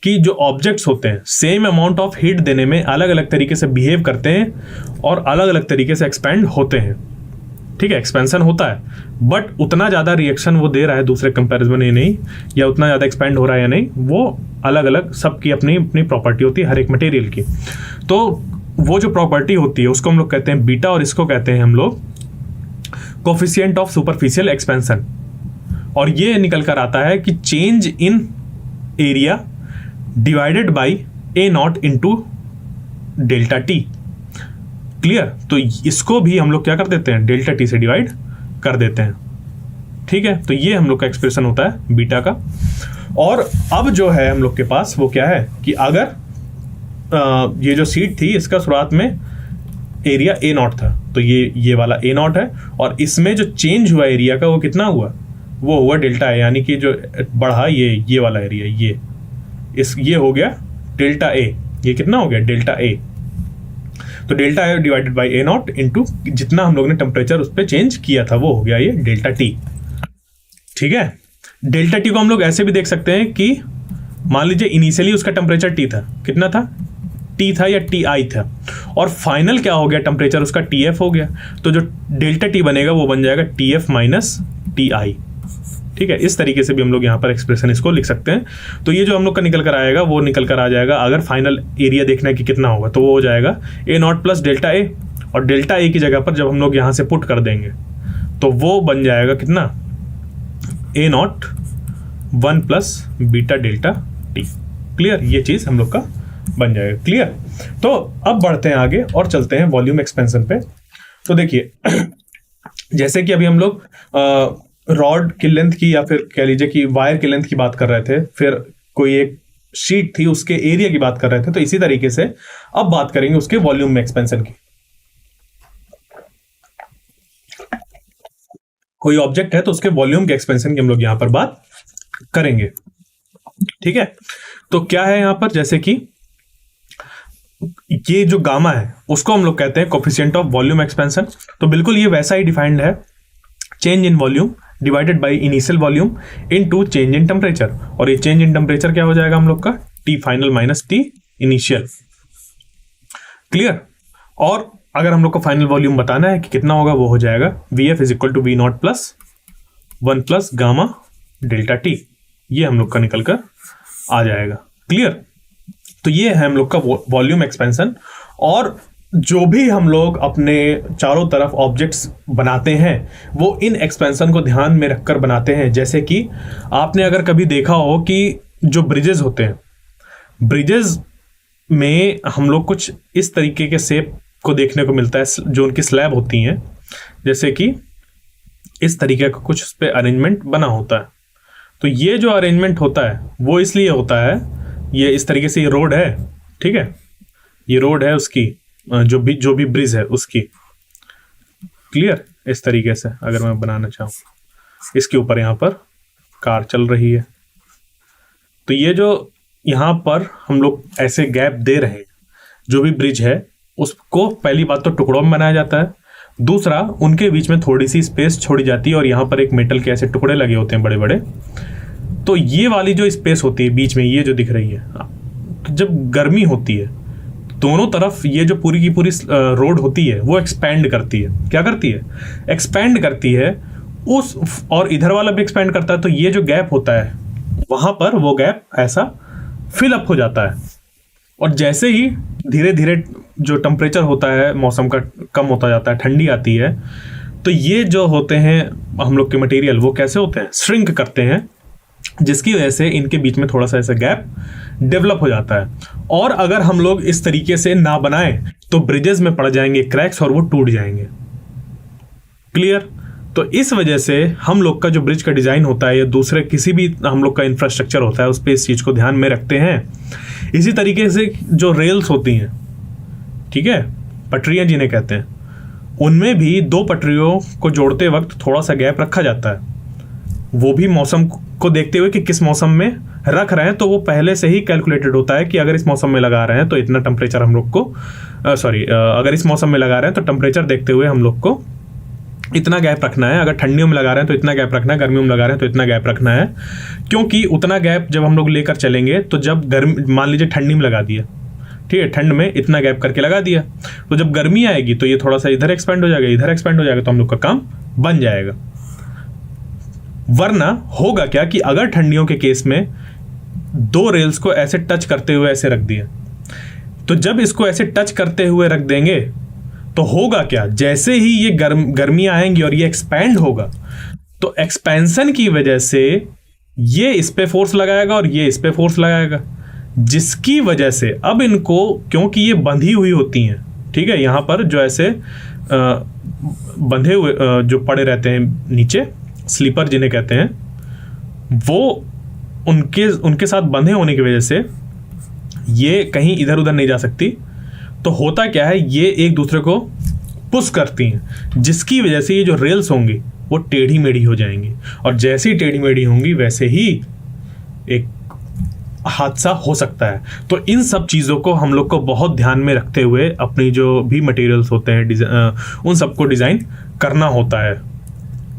कि जो ऑब्जेक्ट्स होते हैं सेम अमाउंट ऑफ हीट देने में अलग अलग तरीके से बिहेव करते हैं और अलग अलग तरीके से एक्सपेंड होते हैं। ठीक है, एक्सपेंशन होता है बट उतना ज़्यादा रिएक्शन वो दे रहा है दूसरे कंपैरिजन में नहीं, या उतना ज़्यादा एक्सपेंड हो रहा है या नहीं, वो अलग अलग सबकी अपनी अपनी प्रॉपर्टी होती है हर एक मटेरियल की। तो वो जो प्रॉपर्टी होती है उसको हम लोग कहते हैं बीटा, और इसको कहते हैं हम लोग कोफिशिएंट ऑफ सुपरफिशियल एक्सपेंशन। और ये निकल कर आता है कि change in area divided by A not into delta T. Clear, तो इसको भी हम लोग क्या कर देते हैं, डेल्टा टी से डिवाइड कर देते हैं। ठीक है, तो ये हम लोग का एक्सप्रेशन होता है बीटा का। और अब जो है हम लोग के पास वो क्या है कि अगर ये जो सीट थी इसका शुरुआत में एरिया ए नॉट था, तो ये वाला ए नॉट है, और इसमें जो चेंज हुआ एरिया का वो कितना हुआ, वो हुआ डेल्टा है, यानी कि जो बढ़ा ये वाला एरिया, ये हो गया डेल्टा ए, ये कितना हो गया डेल्टा ए। तो delta A divided by A not into जितना हम लोग ने टेम्परेचर उस पर चेंज किया था वो हो गया ये डेल्टा टी। ठीक है, डेल्टा टी को हम लोग ऐसे भी देख सकते हैं कि मान लीजिए इनिशियली उसका टेम्परेचर टी था, कितना था, टी था या टी आई था, और फाइनल क्या हो गया टेम्परेचर उसका टी एफ हो गया, तो जो डेल्टा टी बनेगा वो बन जाएगा T F minus T I. ठीक है, इस तरीके से भी हम लोग यहाँ पर एक्सप्रेशन इसको लिख सकते हैं। तो ये जो हम लोग का निकल कर आएगा वो निकल कर आ जाएगा, अगर फाइनल एरिया देखना है कि कितना होगा तो वो हो जाएगा ए नॉट प्लस डेल्टा ए, और डेल्टा ए की जगह पर जब हम लोग यहाँ से पुट कर देंगे तो वो बन जाएगा कितना, a naught 1 plus beta delta T. Clear, ये चीज़ हम लोग का बन जाएगा। क्लियर, तो अब बढ़ते हैं आगे और चलते हैं वॉल्यूम एक्सपेंशन पे। तो देखिए जैसे कि अभी हम लोग रॉड की लेंथ की या फिर कह लीजिए कि वायर की लेंथ की बात कर रहे थे, फिर कोई एक शीट थी उसके एरिया की बात कर रहे थे, तो इसी तरीके से अब बात करेंगे उसके वॉल्यूम में एक्सपेंशन की। कोई ऑब्जेक्ट है तो उसके वॉल्यूम के एक्सपेंशन की हम लोग यहां पर बात करेंगे। ठीक है, तो क्या है यहां पर, जैसे कि ये जो गामा है उसको हम लोग कहते हैं कोफिशिएंट ऑफ वॉल्यूम एक्सपेंशन। तो बिल्कुल ये वैसा ही डिफाइंड है, change in volume divided by initial volume into change in temperature, और ये चेंज इन टेम्परेचर क्या हो जाएगा हम लोग का, T final minus T initial. Clear, और अगर हम लोग को फाइनल वॉल्यूम बताना है कि कितना होगा वो हो जाएगा V F is equal to V nought plus 1 plus gamma delta T, ये हम लोग का निकल कर आ जाएगा। क्लियर, तो ये है हम लोग का वॉल्यूम एक्सपेंशन। और जो भी हम लोग अपने चारों तरफ ऑब्जेक्ट्स बनाते हैं वो इन एक्सपेंशन को ध्यान में रखकर बनाते हैं। जैसे कि आपने अगर कभी देखा हो कि जो ब्रिजेस होते हैं, ब्रिजेस में हम लोग कुछ इस तरीके के शेप को देखने को मिलता है, जो उनकी स्लैब होती हैं, जैसे कि इस तरीके का कुछ उस पर अरेंजमेंट बना होता है। तो ये जो अरेंजमेंट होता है वो इसलिए होता है, ये इस तरीके से ये रोड है, ठीक है, ये रोड है उसकी, जो भी ब्रिज है उसकी। क्लियर? इस तरीके से अगर मैं बनाना चाहूँ, इसके ऊपर यहाँ पर कार चल रही है, तो ये जो यहाँ पर हम लोग ऐसे गैप दे रहे हैं, जो भी ब्रिज है उसको पहली बात तो टुकड़ों में बनाया जाता है, दूसरा उनके बीच में थोड़ी सी स्पेस छोड़ी जाती है, और यहाँ पर एक मेटल के ऐसे टुकड़े लगे होते हैं बड़े बड़े। तो ये वाली जो स्पेस होती है बीच में, ये जो दिख रही है, तो जब गर्मी होती है दोनों तरफ ये जो पूरी की पूरी रोड होती है वो एक्सपैंड करती है। क्या करती है? एक्सपैंड करती है उस, और इधर वाला भी एक्सपैंड करता है, तो ये जो गैप होता है वहाँ पर वो गैप ऐसा फिल अप हो जाता है। और जैसे ही धीरे धीरे जो टेम्परेचर होता है मौसम का कम होता जाता है, ठंडी आती है, तो ये जो होते हैं हम लोग के मटेरियल वो कैसे होते हैं? श्रिंक करते हैं, जिसकी वजह से इनके बीच में थोड़ा सा ऐसा गैप डेवलप हो जाता है। और अगर हम लोग इस तरीके से ना बनाएं तो ब्रिजेस में पड़ जाएंगे क्रैक्स और वो टूट जाएंगे। क्लियर? तो इस वजह से हम लोग का जो ब्रिज का डिज़ाइन होता है या दूसरे किसी भी हम लोग का इंफ्रास्ट्रक्चर होता है उस पर इस चीज़ को ध्यान में रखते हैं। इसी तरीके से जो रेल्स होती हैं, ठीक है, पटरियाँ जिन्हें कहते हैं, उनमें भी दो पटरियों को जोड़ते वक्त थोड़ा सा गैप रखा जाता है। वो भी मौसम को देखते हुए कि किस मौसम में रख रहे हैं, तो वो पहले से ही कैलकुलेटेड होता है कि अगर इस मौसम में लगा रहे हैं तो इतना टेम्परेचर हम लोग को अगर इस मौसम में लगा रहे हैं तो टेम्परेचर देखते हुए हम लोग को इतना गैप रखना है, अगर ठंडियों में लगा रहे हैं तो इतना गैप रखना है, गर्मियों में लगा रहे हैं तो इतना गैप रखना है। क्योंकि उतना गैप जब हम लोग लेकर चलेंगे तो जब गर्मी, मान लीजिए ठंडी में लगा दिया, ठीक है, ठंड में इतना गैप करके लगा दिया, तो जब गर्मी आएगी तो ये थोड़ा सा इधर एक्सपेंड हो जाएगा, इधर एक्सपेंड हो जाएगा, तो हम लोग का काम बन जाएगा। वरना होगा क्या कि अगर ठंडियों के केस में दो रेल्स को ऐसे टच करते हुए ऐसे रख दिया, तो जब इसको ऐसे टच करते हुए रख देंगे तो होगा क्या, जैसे ही ये गर्मी आएंगी और ये एक्सपैंड होगा, तो एक्सपेंशन की वजह से ये इस पे फोर्स लगाएगा और ये इस पे फोर्स लगाएगा, जिसकी वजह से अब इनको, क्योंकि ये बंधी हुई होती हैं, ठीक है, यहाँ पर जो ऐसे बंधे हुए जो पड़े रहते हैं नीचे, स्लीपर जिन्हें कहते हैं, वो उनके साथ बंधे होने की वजह से ये कहीं इधर उधर नहीं जा सकती। तो होता क्या है, ये एक दूसरे को पुश करती हैं, जिसकी वजह से ये जो रेल्स होंगी वो टेढ़ी मेढ़ी हो जाएंगी, और जैसे ही टेढ़ी मेढ़ी होंगी वैसे ही एक हादसा हो सकता है। तो इन सब चीज़ों को हम लोग को बहुत ध्यान में रखते हुए अपनी जो भी मटेरियल्स होते हैं उन सबको डिज़ाइन करना होता है।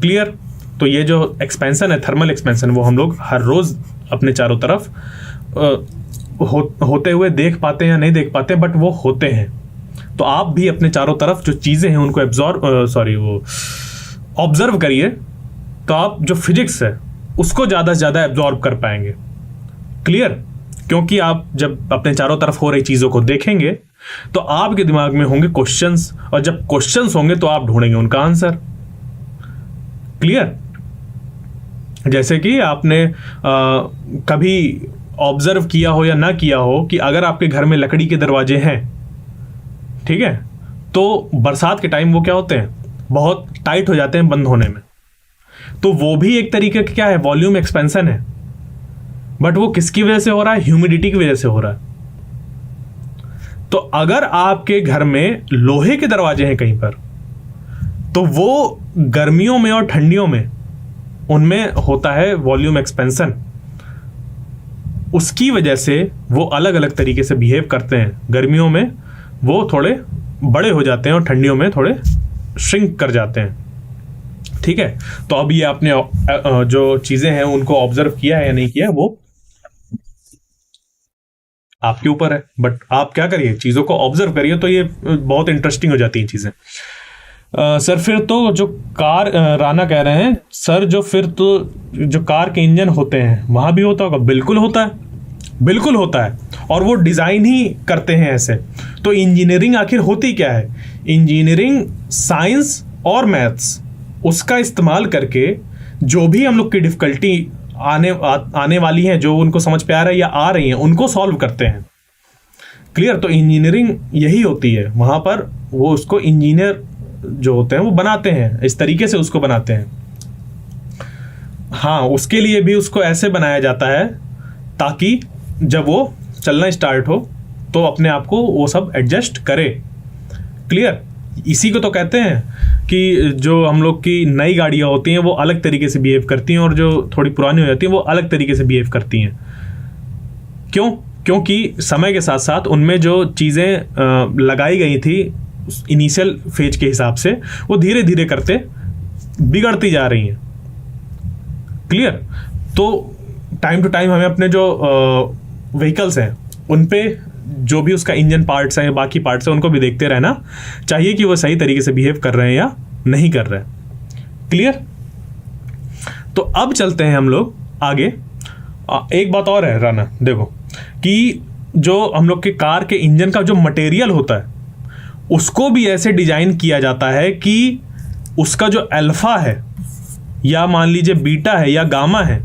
क्लियर? तो ये जो एक्सपेंशन है, थर्मल एक्सपेंशन, वो हम लोग हर रोज़ अपने चारों तरफ होते हुए देख पाते हैं या नहीं देख पाते, बट वो होते हैं। तो आप भी अपने चारों तरफ जो चीज़ें हैं उनको ऑब्जर्व करिए, तो आप जो फिजिक्स है उसको ज़्यादा से ज़्यादा एब्जॉर्व कर पाएंगे। क्लियर? क्योंकि आप जब अपने चारों तरफ हो रही चीज़ों को देखेंगे तो आपके दिमाग में होंगे क्वेश्चंस, और जब क्वेश्चंस होंगे तो आप ढूंढेंगे उनका आंसर। क्लियर? जैसे कि आपने कभी ऑब्जर्व किया हो या ना किया हो कि अगर आपके घर में लकड़ी के दरवाजे हैं, ठीक है, तो बरसात के टाइम वो क्या होते हैं, बहुत टाइट हो जाते हैं बंद होने में। तो वो भी एक तरीके का क्या है, वॉल्यूम एक्सपेंशन है, बट वो किसकी वजह से हो रहा है? ह्यूमिडिटी की वजह से हो रहा है। तो अगर आपके घर में लोहे के दरवाजे हैं कहीं पर, तो वो गर्मियों में और ठंडियों में उनमें होता है वॉल्यूम एक्सपेंशन, उसकी वजह से वो अलग अलग तरीके से बिहेव करते हैं। गर्मियों में वो थोड़े बड़े हो जाते हैं और ठंडियों में थोड़े श्रिंक कर जाते हैं। ठीक है, तो अब ये आपने जो चीजें हैं उनको ऑब्जर्व किया है या नहीं किया है वो आपके ऊपर है, बट आप क्या करिए, चीजों को ऑब्जर्व करिए, तो ये बहुत इंटरेस्टिंग हो जाती हैं चीजें। सर फिर तो जो कार, राना कह रहे हैं सर, जो कार के इंजन होते हैं वहां भी होता होगा? बिल्कुल होता है, बिल्कुल होता है, और वो डिजाइन ही करते हैं ऐसे। तो इंजीनियरिंग आखिर होती क्या है? इंजीनियरिंग साइंस और मैथ्स उसका इस्तेमाल करके जो भी हम लोग की डिफिकल्टी आने वाली हैं, जो उनको समझ पे आ रहा है या आ रही हैं, उनको सॉल्व करते हैं। क्लियर? तो इंजीनियरिंग यही होती है, वहां पर वो उसको इंजीनियर जो होते हैं वो बनाते हैं, इस तरीके से उसको बनाते हैं। हाँ, उसके लिए भी उसको ऐसे बनाया जाता है ताकि जब वो चलना स्टार्ट हो तो अपने आप को वो सब एडजस्ट करे। क्लियर? इसी को तो कहते हैं कि जो हम लोग की नई गाड़ियाँ होती हैं वो अलग तरीके से बिहेव करती हैं और जो थोड़ी पुरानी हो जाती हैं वो अलग तरीके से बिहेव करती हैं। क्यों? क्योंकि समय के साथ साथ उनमें जो चीज़ें लगाई गई थी इनिशियल फेज के हिसाब से वो धीरे धीरे करते बिगड़ती जा रही हैं। क्लियर? तो टाइम टू टाइम हमें अपने जो व्हीकल्स हैं उन पे जो भी उसका इंजन पार्ट्स हैं, बाकी पार्ट्स हैं, उनको भी देखते रहना चाहिए कि वो सही तरीके से बिहेव कर रहे हैं या नहीं कर रहे हैं। क्लियर? तो अब चलते हैं हम लोग आगे। एक बात और है राना, देखो कि जो हम लोग के कार के इंजन का जो मटेरियल होता है उसको भी ऐसे डिजाइन किया जाता है कि उसका जो अल्फा है या मान लीजिए बीटा है या गामा है,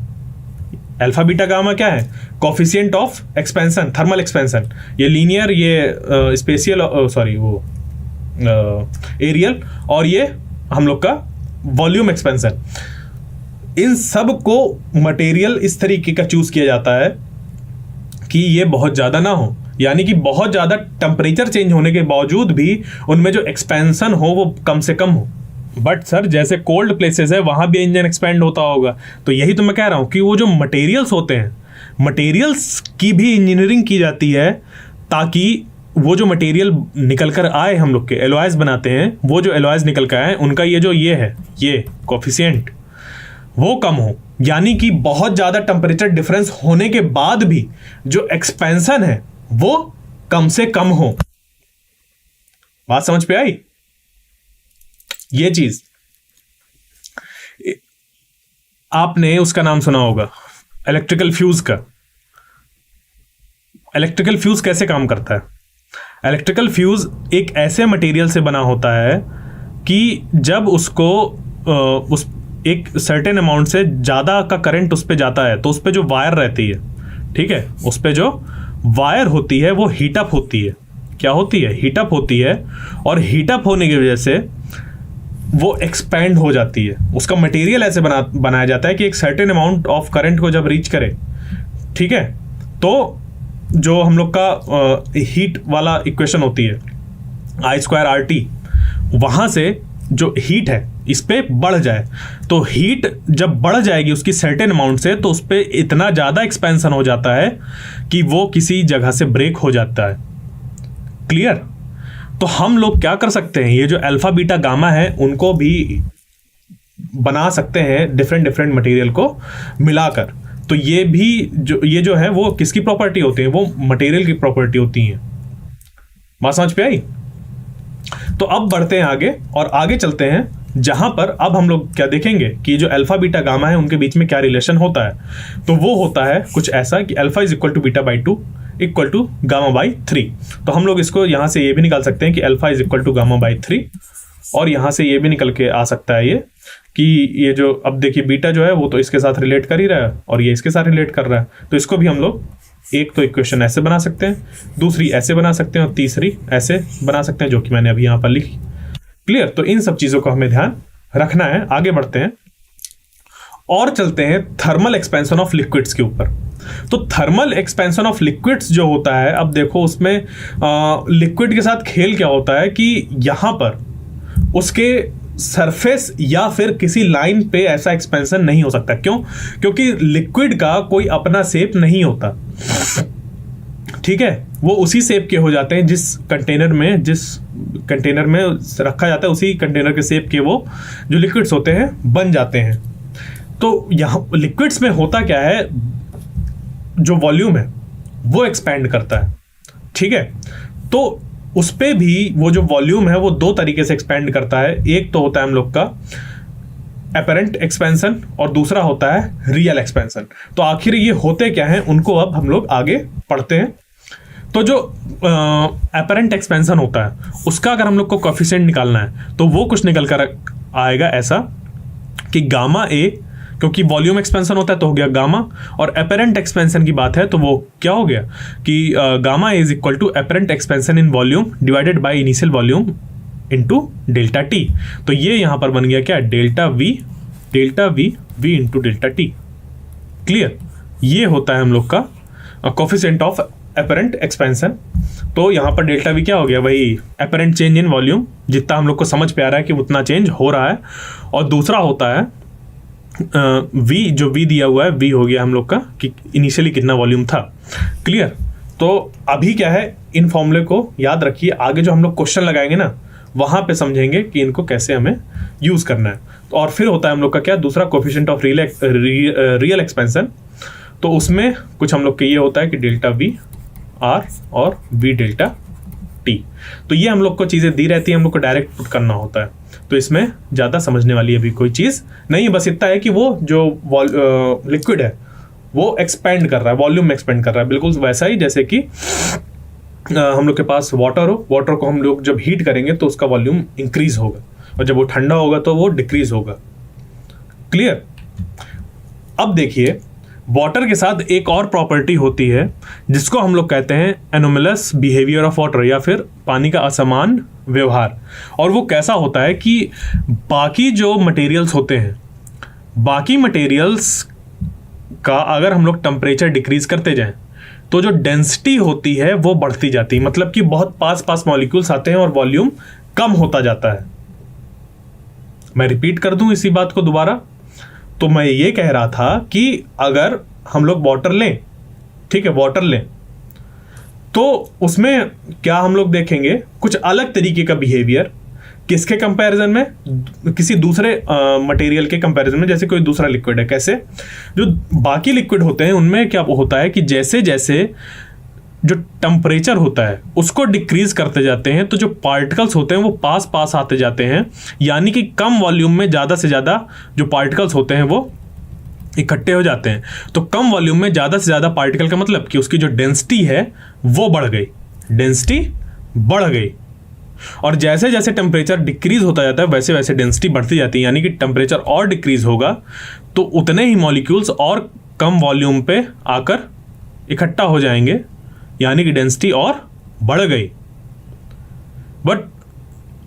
अल्फा बीटा गामा क्या है? Coefficient of expansion, thermal expansion, ये लीनियर, ये स्पेशियल, सॉरी वो एरियल, और ये हम लोग का वॉल्यूम एक्सपेंशन। इन सब को मटेरियल इस तरीके का चूज किया जाता है कि ये बहुत ज़्यादा ना हो, यानी कि बहुत ज़्यादा टेम्परेचर चेंज होने के बावजूद भी उनमें जो एक्सपेंशन हो वो कम से कम हो। बट सर जैसे कोल्ड प्लेसेस है वहाँ भी इंजन एक्सपेंड होता होगा, तो यही तो मैं कह रहा हूँ कि वो जो मटेरियल्स होते हैं, मटेरियल्स की भी इंजीनियरिंग की जाती है ताकि वो जो मटेरियल निकल कर आए, हम लोग के एलॉयज बनाते हैं, वो जो एलॉयज निकल कर आए उनका ये जो ये है, ये कोफिशिएंट वो कम हो, यानी कि बहुत ज़्यादा टेम्परेचर डिफरेंस होने के बाद भी जो एक्सपेंशन है वो कम से कम हो। बात समझ पे आई? ये चीज आपने उसका नाम सुना होगा, इलेक्ट्रिकल फ्यूज का। इलेक्ट्रिकल फ्यूज कैसे काम करता है? इलेक्ट्रिकल फ्यूज एक ऐसे मटेरियल से बना होता है कि जब उसको उस एक सर्टेन अमाउंट से ज़्यादा का करंट उस पर जाता है तो उस पर जो वायर रहती है, ठीक है, उस पर जो वायर होती है वो हीटअप होती है। क्या होती है? हीटअप होती है। और हीटअप होने की वजह से वो एक्सपैंड हो जाती है। उसका मटेरियल ऐसे बनाया जाता है कि एक सर्टेन अमाउंट ऑफ करंट को जब रीच करे, ठीक है, तो जो हम लोग का हीट वाला इक्वेशन होती है I²RT, वहाँ से जो हीट है इस पे बढ़ जाए, तो हीट जब बढ़ जाएगी उसकी सर्टेन अमाउंट से तो उस पर इतना ज़्यादा एक्सपेंशन हो जाता है कि वो किसी जगह से ब्रेक हो जाता है। क्लियर? तो हम लोग क्या कर सकते हैं, ये जो अल्फा बीटा गामा है उनको भी बना सकते हैं डिफरेंट मटेरियल को मिलाकर। तो ये भी ये जो है वो किसकी प्रॉपर्टी होती है? वो मटेरियल की प्रॉपर्टी होती है। बात समझ पे आई? तो अब बढ़ते हैं आगे और आगे चलते हैं जहां पर अब हम लोग क्या देखेंगे कि जो अल्फा बीटा गामा है उनके बीच में क्या रिलेशन होता है। तो वो होता है कुछ ऐसा कि alpha is equal to beta by 2 equal to gamma by 3। तो हम लोग इसको यहां से ये भी निकाल सकते हैं कि alpha is equal to gamma by 3, और यहां से ये भी निकल के आ सकता है ये कि ये जो अब देखिए बीटा जो है वो तो इसके साथ रिलेट कर ही रहा है और ये इसके साथ रिलेट कर रहा है। तो इसको भी हम लोग एक तो इक्वेशन ऐसे बना सकते हैं, दूसरी ऐसे बना सकते हैं और तीसरी ऐसे बना सकते हैं, जो कि मैंने अभी यहाँ पर लिखी। क्लियर? तो इन सब चीज़ों को हमें ध्यान रखना है। आगे बढ़ते हैं और चलते हैं थर्मल एक्सपेंशन ऑफ लिक्विड्स के ऊपर। तो थर्मल एक्सपेंशन ऑफ लिक्विड्स जो होता है, अब देखो उसमें लिक्विड के साथ खेल क्या होता है कि यहाँ पर उसके सरफेस या फिर किसी लाइन पे ऐसा एक्सपेंशन नहीं हो सकता। क्यों? क्योंकि लिक्विड का कोई अपना शेप नहीं होता, ठीक है, वो उसी शेप के हो जाते हैं जिस कंटेनर में रखा जाता है, उसी कंटेनर के शेप के वो जो लिक्विड्स होते हैं बन जाते हैं। तो यहाँ लिक्विड्स में होता क्या है, जो वॉल्यूम है वो एक्सपैंड करता है, ठीक है। तो उस पे भी वो जो वॉल्यूम है वो दो तरीके से एक्सपैंड करता है। एक तो होता है हम लोग का एपरेंट एक्सपेंशन और दूसरा होता है रियल एक्सपेंशन। तो आखिर ये होते क्या हैं उनको अब हम लोग आगे पढ़ते हैं। तो जो एपरेंट एक्सपेंशन होता है उसका अगर हम लोग को कोएफिशिएंट निकालना है तो वो कुछ निकल कर आएगा ऐसा कि गामा ए, क्योंकि वॉल्यूम एक्सपेंशन होता है तो हो गया गामा, और एपरेंट एक्सपेंशन की बात है तो वो क्या हो गया कि gamma is equal to apparent expansion in volume divided by initial volume into delta T. तो ये यहाँ पर बन गया क्या, delta V into delta T. Clear? ये होता है हम लोग का कोएफिशिएंट ऑफ एपरेंट एक्सपेंशन। तो यहाँ पर डेल्टा वी क्या हो गया, वही अपरेंट चेंज इन वॉल्यूम, जितना हम लोग को समझ पे आ रहा है कि उतना चेंज हो रहा है। और दूसरा होता है वी, जो वी दिया हुआ है, वी हो गया हम लोग का कि इनिशियली कितना वॉल्यूम था। क्लियर। तो अभी क्या है, इन फॉर्मूले को याद रखिए, आगे जो हम लोग क्वेश्चन लगाएंगे ना वहाँ पे समझेंगे कि इनको कैसे हमें यूज़ करना है। तो और फिर होता है हम लोग का क्या, दूसरा कोफिशिएंट ऑफ रियल एक्सपेंशन। तो उसमें कुछ हम लोग का ये होता है कि डेल्टा वी आर और वी डेल्टा टी। तो ये हम लोग को चीज़ें दी रहती है, हम लोग को डायरेक्ट पुट करना होता है। तो इसमें ज़्यादा समझने वाली अभी कोई चीज़ नहीं, बस इतना है कि वो जो लिक्विड है वो एक्सपेंड कर रहा है, वॉल्यूम एक्सपेंड कर रहा है, बिल्कुल वैसा ही जैसे कि हम लोग के पास वाटर हो, वाटर को हम लोग जब हीट करेंगे तो उसका वॉल्यूम इंक्रीज होगा, और जब वो ठंडा होगा तो वो डिक्रीज होगा। क्लियर। अब देखिए, वाटर के साथ एक और प्रॉपर्टी होती है जिसको हम लोग कहते हैं एनोमलस बिहेवियर ऑफ वाटर, या फिर पानी का असमान व्यवहार। और वो कैसा होता है कि बाकी जो मटेरियल्स होते हैं, बाकी मटेरियल्स का अगर हम लोग टेम्परेचर डिक्रीज करते जाएं तो जो डेंसिटी होती है वो बढ़ती जाती है, मतलब कि बहुत पास पास मॉलिक्यूल्स आते हैं और वॉल्यूम कम होता जाता है। मैं रिपीट कर दूं इसी बात को दोबारा, तो मैं ये कह रहा था कि अगर हम लोग वाटर लें, ठीक है, वाटर लें, तो उसमें क्या हम लोग देखेंगे कुछ अलग तरीके का बिहेवियर, किसके कंपैरिजन में, किसी दूसरे मटेरियल के कंपैरिजन में। जैसे कोई दूसरा लिक्विड है, कैसे, जो बाकी लिक्विड होते हैं उनमें क्या होता है कि जैसे जैसे जो टेम्परेचर होता है उसको डिक्रीज करते जाते हैं तो जो पार्टिकल्स होते हैं वो पास पास आते जाते हैं, यानी कि कम वॉल्यूम में ज़्यादा से ज़्यादा जो पार्टिकल्स होते हैं वो इकट्ठे हो जाते हैं। तो कम वॉल्यूम में ज़्यादा से ज़्यादा पार्टिकल का मतलब कि उसकी जो डेंसिटी है वो बढ़ गई, डेंसिटी बढ़ गई। और जैसे जैसे टेम्परेचर डिक्रीज होता जाता है वैसे वैसे डेंसिटी बढ़ती जाती है, यानी कि टेम्परेचर और डिक्रीज होगा तो उतने ही मॉलिक्यूल्स और कम वॉल्यूम पे आकर इकट्ठा हो जाएंगे, यानी कि डेंसिटी और बढ़ गई। बट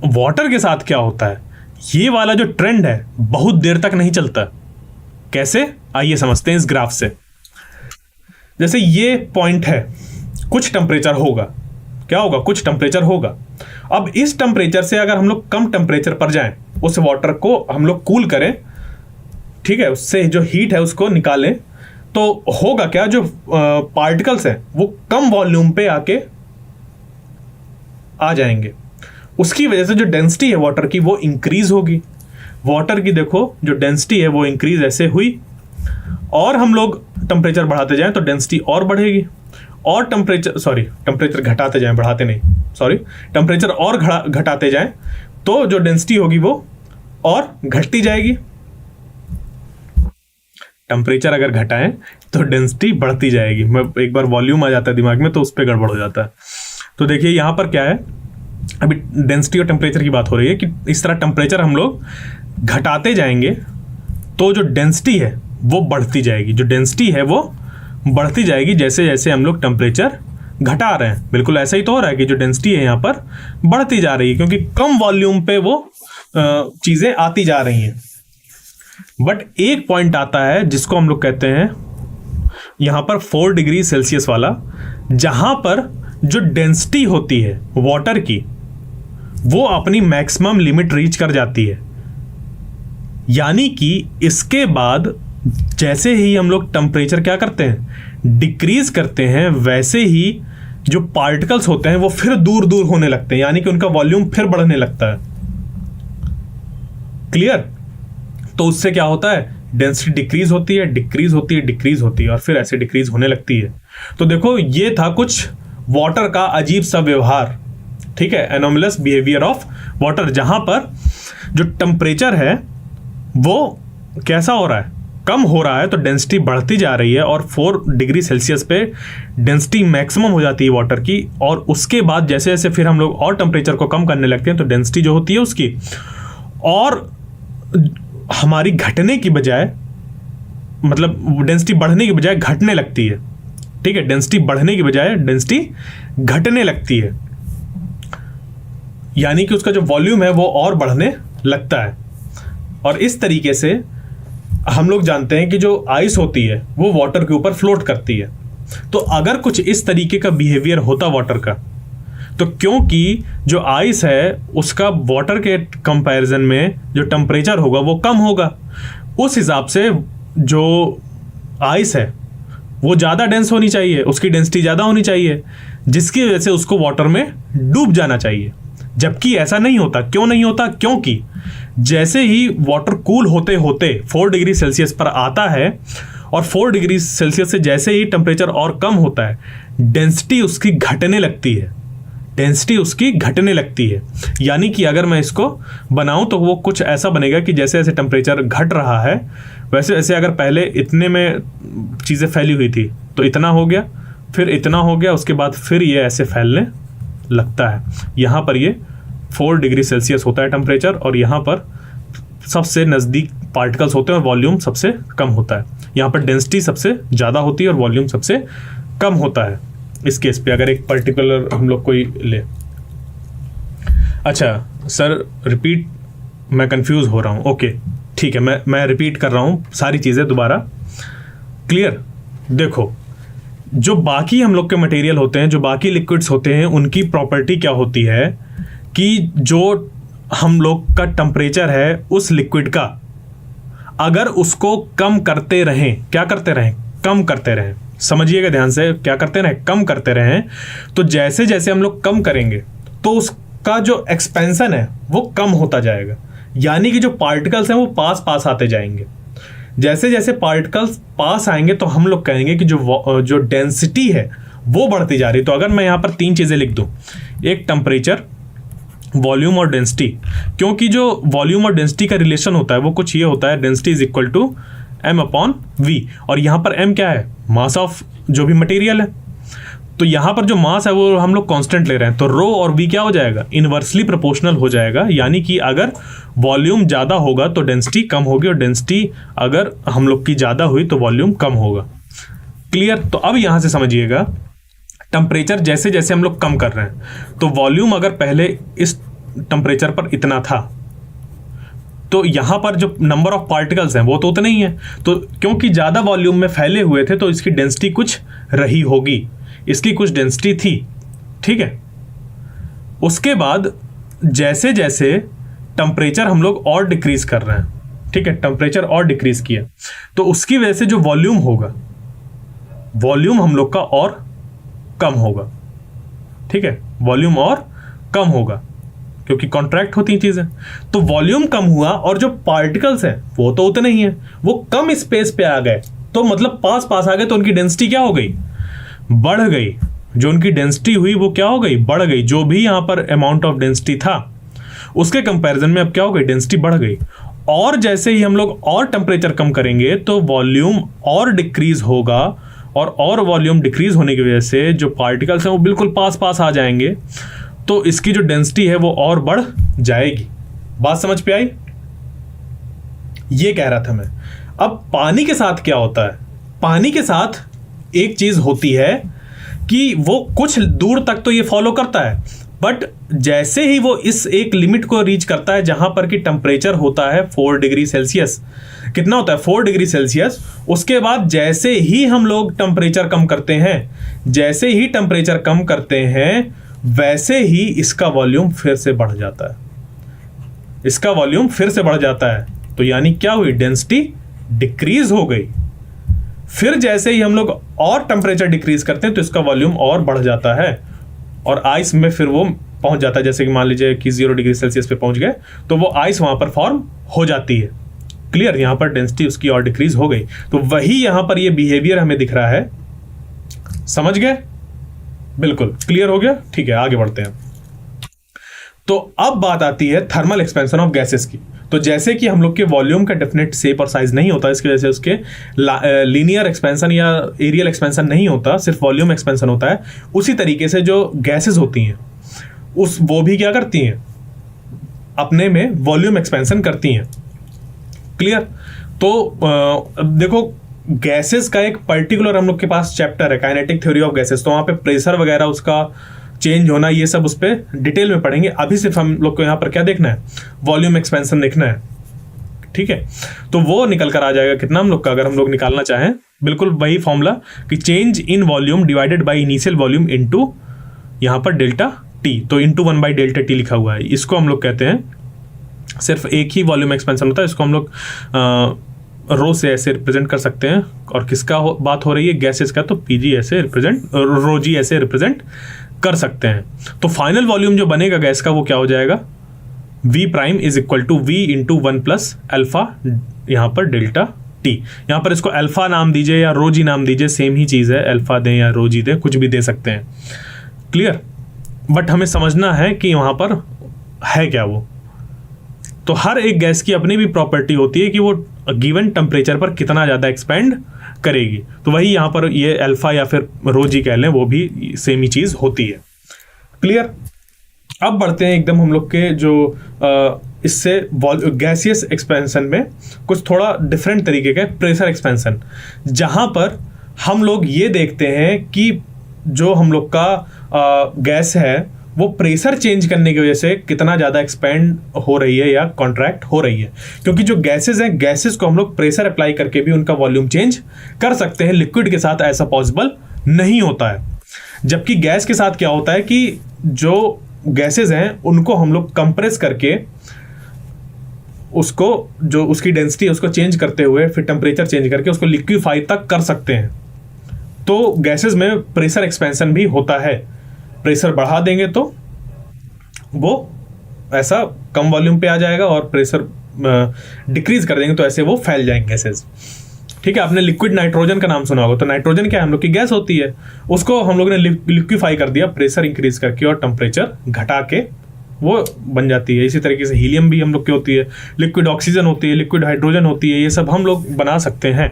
वाटर के साथ क्या होता है, ये वाला जो ट्रेंड है बहुत देर तक नहीं चलता। कैसे, आइए समझते हैं इस ग्राफ से। जैसे ये पॉइंट है, कुछ टेम्परेचर होगा, क्या होगा, कुछ टेम्परेचर होगा। अब इस टेम्परेचर से अगर हम लोग कम टेम्परेचर पर जाएं, उस वाटर को हम लोग कूल करें, ठीक है, उससे जो हीट है उसको निकालें, तो होगा क्या, जो पार्टिकल्स हैं वो कम वॉल्यूम पे आके आ जाएंगे। उसकी वजह से जो डेंसिटी है वाटर की वो इंक्रीज होगी। वाटर की देखो जो डेंसिटी है वो इंक्रीज ऐसे हुई, और हम लोग टेम्परेचर बढ़ाते जाएं तो डेंसिटी और बढ़ेगी, और टेम्परेचर घटाते जाएं, बढ़ाते नहीं, टेम्परेचर और घटाते जाएं तो जो डेंसिटी होगी वो और घटती जाएगी। टेम्परेचर अगर घटाएं तो डेंसिटी बढ़ती जाएगी। मैं एक बार वॉल्यूम आ जाता है दिमाग में तो उस पर गड़बड़ हो जाता है। तो देखिए यहाँ पर क्या है, अभी डेंसिटी और टेम्परेचर की बात हो रही है कि इस तरह टेम्परेचर हम लोग घटाते जाएंगे तो जो डेंसिटी है वो बढ़ती जाएगी, जो डेंसिटी है वो बढ़ती जाएगी जैसे जैसे हम लोग टेम्परेचर घटा रहे हैं। बिल्कुल ऐसा ही तो हो रहा है कि जो डेंसिटी है यहाँ पर बढ़ती जा रही है, क्योंकि कम वॉल्यूम पे वो चीज़ें आती जा रही हैं। बट एक पॉइंट आता है जिसको हम लोग कहते हैं यहाँ पर 4 डिग्री सेल्सियस वाला, जहाँ पर जो डेंसिटी होती है वाटर की वो अपनी मैक्सिमम लिमिट रीच कर जाती है। यानी कि इसके बाद जैसे ही हम लोग टेम्परेचर क्या करते हैं, डिक्रीज करते हैं, वैसे ही जो पार्टिकल्स होते हैं वो फिर दूर दूर होने लगते हैं, यानी कि उनका वॉल्यूम फिर बढ़ने लगता है। क्लियर। तो उससे क्या होता है, डेंसिटी डिक्रीज होती है, डिक्रीज होती है, डिक्रीज होती है, और फिर ऐसे डिक्रीज होने लगती है। तो देखो ये था कुछ वाटर का अजीब सा व्यवहार, ठीक है, एनोमलस बिहेवियर ऑफ वाटर, जहां पर जो टेम्परेचर है वो कैसा हो रहा है, कम हो रहा है, तो डेंसिटी बढ़ती जा रही है, और 4 डिग्री सेल्सियस पे डेंसिटी मैक्सिमम हो जाती है वाटर की। और उसके बाद जैसे जैसे फिर हम लोग और टेम्परेचर को कम करने लगते हैं तो डेंसिटी जो होती है उसकी और हमारी घटने की बजाय, मतलब डेंसिटी बढ़ने की बजाय घटने लगती है, ठीक है, डेंसिटी बढ़ने की बजाय डेंसिटी घटने लगती है, यानी कि उसका जो वॉल्यूम है वो और बढ़ने लगता है। और इस तरीके से हम लोग जानते हैं कि जो आइस होती है वो वाटर के ऊपर फ्लोट करती है, तो अगर कुछ इस तरीके का बिहेवियर होता वाटर का, तो क्योंकि जो आइस है उसका वाटर के कंपैरिजन में जो टेम्परेचर होगा वो कम होगा, उस हिसाब से जो आइस है वो ज़्यादा डेंस होनी चाहिए, उसकी डेंसिटी ज़्यादा होनी चाहिए, जिसकी वजह से उसको वाटर में डूब जाना चाहिए। जबकि ऐसा नहीं होता। क्यों नहीं होता? क्योंकि जैसे ही वाटर कूल होते होते 4 डिग्री सेल्सियस पर आता है और 4 डिग्री सेल्सियस से जैसे ही टेम्परेचर और कम होता है, डेंसिटी उसकी घटने लगती है, डेंसिटी उसकी घटने लगती है। यानी कि अगर मैं इसको बनाऊं तो वो कुछ ऐसा बनेगा कि जैसे जैसे टेम्परेचर घट रहा है वैसे वैसे अगर पहले इतने में चीज़ें फैली हुई थी तो इतना हो गया, फिर इतना हो गया, उसके बाद फिर ये ऐसे फैलने लगता है। यहाँ पर ये 4 डिग्री सेल्सियस होता है टेम्परेचर और यहाँ पर सबसे नज़दीक पार्टिकल्स होते हैं और वॉल्यूम सबसे कम होता है। यहाँ पर डेंसिटी सबसे ज़्यादा होती है और वॉल्यूम सबसे कम होता है इस केस पे, अगर एक पर्टिकुलर हम लोग कोई ले। अच्छा सर रिपीट, मैं कंफ्यूज हो रहा हूँ। ओके ठीक है, मैं रिपीट कर रहा हूँ सारी चीज़ें दोबारा। क्लियर? देखो, जो बाकी हम लोग के मटेरियल होते हैं, जो बाकी लिक्विड्स होते हैं, उनकी प्रॉपर्टी क्या होती है कि जो हम लोग का टेम्परेचर है उस लिक्विड का, अगर उसको कम करते रहें, क्या करते रहें? कम करते रहें। समझिएगा ध्यान से, क्या करते रहें? कम करते रहें। तो जैसे जैसे हम लोग कम करेंगे तो उसका जो एक्सपेंशन है वो कम होता जाएगा, यानी कि जो पार्टिकल्स हैं वो पास पास आते जाएंगे। जैसे जैसे पार्टिकल्स पास आएंगे तो हम लोग कहेंगे कि जो डेंसिटी है वो बढ़ती जा रही है। तो अगर मैं यहाँ पर 3 चीज़ें लिख दूँ, एक टेम्परेचर, वॉल्यूम और डेंसिटी, क्योंकि जो वॉल्यूम और डेंसिटी का रिलेशन होता है वो कुछ ये होता है, density is equal to m/v, और यहाँ पर m क्या है? मास ऑफ जो भी मटेरियल है। तो यहाँ पर जो मास है वो हम लोग कांस्टेंट ले रहे हैं, तो रो और v क्या हो जाएगा? इनवर्सली प्रोपोर्शनल हो जाएगा। यानी कि अगर वॉल्यूम ज़्यादा होगा तो डेंसिटी कम होगी, और डेंसिटी अगर हम लोग की ज़्यादा हुई तो वॉल्यूम कम होगा। क्लियर? तो अब यहाँ से समझिएगा, टेम्परेचर जैसे जैसे हम लोग कम कर रहे हैं तो वॉल्यूम अगर पहले इस टेम्परेचर पर इतना था तो यहाँ पर जो नंबर ऑफ पार्टिकल्स हैं वो तो उतने ही हैं। तो क्योंकि ज़्यादा वॉल्यूम में फैले हुए थे तो इसकी डेंसिटी कुछ रही होगी, इसकी कुछ डेंसिटी थी। ठीक है, उसके बाद जैसे जैसे टेम्परेचर हम लोग और डिक्रीज कर रहे हैं, ठीक है, टेम्परेचर और डिक्रीज किया तो उसकी वजह से जो वॉल्यूम होगा, वॉल्यूम हम लोग का और कम होगा। ठीक है, वॉल्यूम और कम होगा क्योंकि कॉन्ट्रैक्ट होती हैं चीज़ें। तो वॉल्यूम कम हुआ और जो पार्टिकल्स हैं वो तो उतने ही हैं, वो कम स्पेस पे आ गए, तो मतलब पास पास आ गए, तो उनकी डेंसिटी क्या हो गई? बढ़ गई। जो उनकी डेंसिटी हुई वो क्या हो गई? बढ़ गई। जो भी यहाँ पर अमाउंट ऑफ डेंसिटी था उसके कंपैरिजन में अब क्या हो गई? डेंसिटी बढ़ गई। और जैसे ही हम लोग और टेम्परेचर कम करेंगे तो वॉल्यूम और डिक्रीज होगा, और वॉल्यूम डिक्रीज होने की वजह से जो पार्टिकल्स हैं वो बिल्कुल पास पास आ जाएंगे, तो इसकी जो डेंसिटी है वो और बढ़ जाएगी। बात समझ पे आई? ये कह रहा था मैं। अब पानी के साथ क्या होता है? पानी के साथ एक चीज होती है कि वो कुछ दूर तक तो ये फॉलो करता है, बट जैसे ही वो इस एक लिमिट को रीच करता है जहां पर कि टेम्परेचर होता है 4 डिग्री सेल्सियस, कितना होता है? 4 डिग्री सेल्सियस। उसके बाद जैसे ही हम लोग टेम्परेचर कम करते हैं, जैसे ही टेम्परेचर कम करते हैं वैसे ही इसका वॉल्यूम फिर से बढ़ जाता है, इसका वॉल्यूम फिर से बढ़ जाता है। तो यानी क्या हुई? डेंसिटी डिक्रीज हो गई। फिर जैसे ही हम लोग और टेम्परेचर डिक्रीज करते हैं तो इसका वॉल्यूम और बढ़ जाता है और आइस में फिर वो पहुंच जाता है। जैसे कि मान लीजिए कि 0 डिग्री सेल्सियस पे पहुंच गए तो वो आइस वहां पर फॉर्म हो जाती है। क्लियर? यहां पर डेंसिटी उसकी और डिक्रीज हो गई। तो वही यहां पर ये बिहेवियर हमें दिख रहा है। समझ गए? बिल्कुल क्लियर हो गया? ठीक है, आगे बढ़ते हैं। तो अब बात आती है थर्मल एक्सपेंशन ऑफ गैसेस की। तो जैसे कि हम लोग के वॉल्यूम का डेफिनेट शेप और साइज नहीं होता, इसकी वजह से उसके लीनियर एक्सपेंशन या एरियल एक्सपेंशन नहीं होता, सिर्फ वॉल्यूम एक्सपेंशन होता है। उसी तरीके से जो गैसेस होती हैं वो भी क्या करती हैं? अपने में वॉल्यूम एक्सपेंशन करती हैं। क्लियर? तो देखो, गैसेस का एक पर्टिकुलर हम लोग के पास चैप्टर है, काइनेटिक थ्योरी ऑफ गैसेस। तो वहाँ पे प्रेशर वगैरह उसका चेंज होना, ये सब उस पर डिटेल में पढ़ेंगे। अभी सिर्फ हम लोग को यहाँ पर क्या देखना है? वॉल्यूम एक्सपेंशन देखना है। ठीक है, तो वो निकल कर आ जाएगा कितना हम लोग का, अगर हम लोग निकालना चाहें, बिल्कुल वही फॉर्मूला कि change in volume divided by initial volume into यहाँ पर डेल्टा टी, तो इनटू 1/Δt लिखा हुआ है, इसको हम लोग कहते हैं, सिर्फ एक ही वॉल्यूम एक्सपेंशन होता है, इसको हम लोग रो से ऐसे रिप्रेजेंट कर सकते हैं। और किसका बात हो रही है, गैसेस का, तो पीजी ऐसे रिप्रेजेंट, रोजी ऐसे रिप्रेजेंट कर सकते हैं। तो फाइनल वॉल्यूम जो बनेगा गैस का वो क्या हो जाएगा, V prime is equal to V into 1 plus alpha यहाँ पर डेल्टा टी। यहाँ पर इसको अल्फा नाम दीजिए या रोजी नाम दीजिए, सेम ही चीज़ है, अल्फा दें या रोजी दें, कुछ भी दे सकते हैं, क्लियर। बट हमें समझना है कि वहाँ पर है क्या वो। तो हर एक गैस की अपनी भी प्रॉपर्टी होती है कि वो गिवन टेम्परेचर पर कितना ज़्यादा एक्सपेंड करेगी, तो वही यहाँ पर ये अल्फा या फिर रोजी कह लें, वो भी सेम ही चीज़ होती है, क्लियर। अब बढ़ते हैं एकदम हम लोग के जो इससे गैसियस एक्सपेंशन में कुछ थोड़ा डिफरेंट तरीके का प्रेशर एक्सपेंशन, जहाँ पर हम लोग ये देखते हैं कि जो हम लोग का गैस है वो प्रेशर चेंज करने की वजह से कितना ज़्यादा एक्सपेंड हो रही है या कॉन्ट्रैक्ट हो रही है। क्योंकि जो गैसेज हैं, गैसेज को हम लोग प्रेशर अप्लाई करके भी उनका वॉल्यूम चेंज कर सकते हैं, लिक्विड के साथ ऐसा पॉसिबल नहीं होता है। जबकि गैस के साथ क्या होता है कि जो गैसेज हैं उनको हम लोग कंप्रेस करके उसको, जो उसकी डेंसिटी है उसको चेंज करते हुए फिर टेम्परेचर चेंज करके उसको लिक्विफाई तक कर सकते हैं। तो गैसेज में प्रेशर एक्सपेंशन भी होता है, प्रेशर बढ़ा देंगे तो वो ऐसा कम वॉल्यूम पे आ जाएगा और प्रेशर डिक्रीज कर देंगे तो ऐसे वो फैल जाएंगे गैसेज, ठीक है। आपने लिक्विड नाइट्रोजन का नाम सुना होगा, तो नाइट्रोजन क्या है, हम लोग की गैस होती है, उसको हम लोग ने लिक्विफाई कर दिया प्रेशर इंक्रीज करके और टेम्परेचर घटा के वो बन जाती है। इसी तरीके से हीलियम भी हम लोग की होती है, लिक्विड ऑक्सीजन होती है, लिक्विड हाइड्रोजन होती है, ये सब हम लोग बना सकते हैं।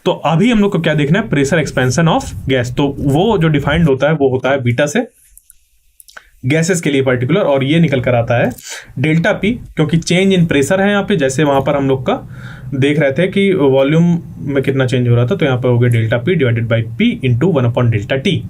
तो अभी हम लोग को क्या देखना है, प्रेशर एक्सपेंशन ऑफ गैस, तो वो जो डिफाइंड होता है वो होता है बीटा से, गैसेस के लिए पर्टिकुलर, और ये निकल कर आता है डेल्टा पी, क्योंकि चेंज इन प्रेशर है यहाँ पे, जैसे वहां पर हम लोग का देख रहे थे कि वॉल्यूम में कितना चेंज हो रहा था, तो यहाँ पर हो गया delta P divided by P into 1/Δt।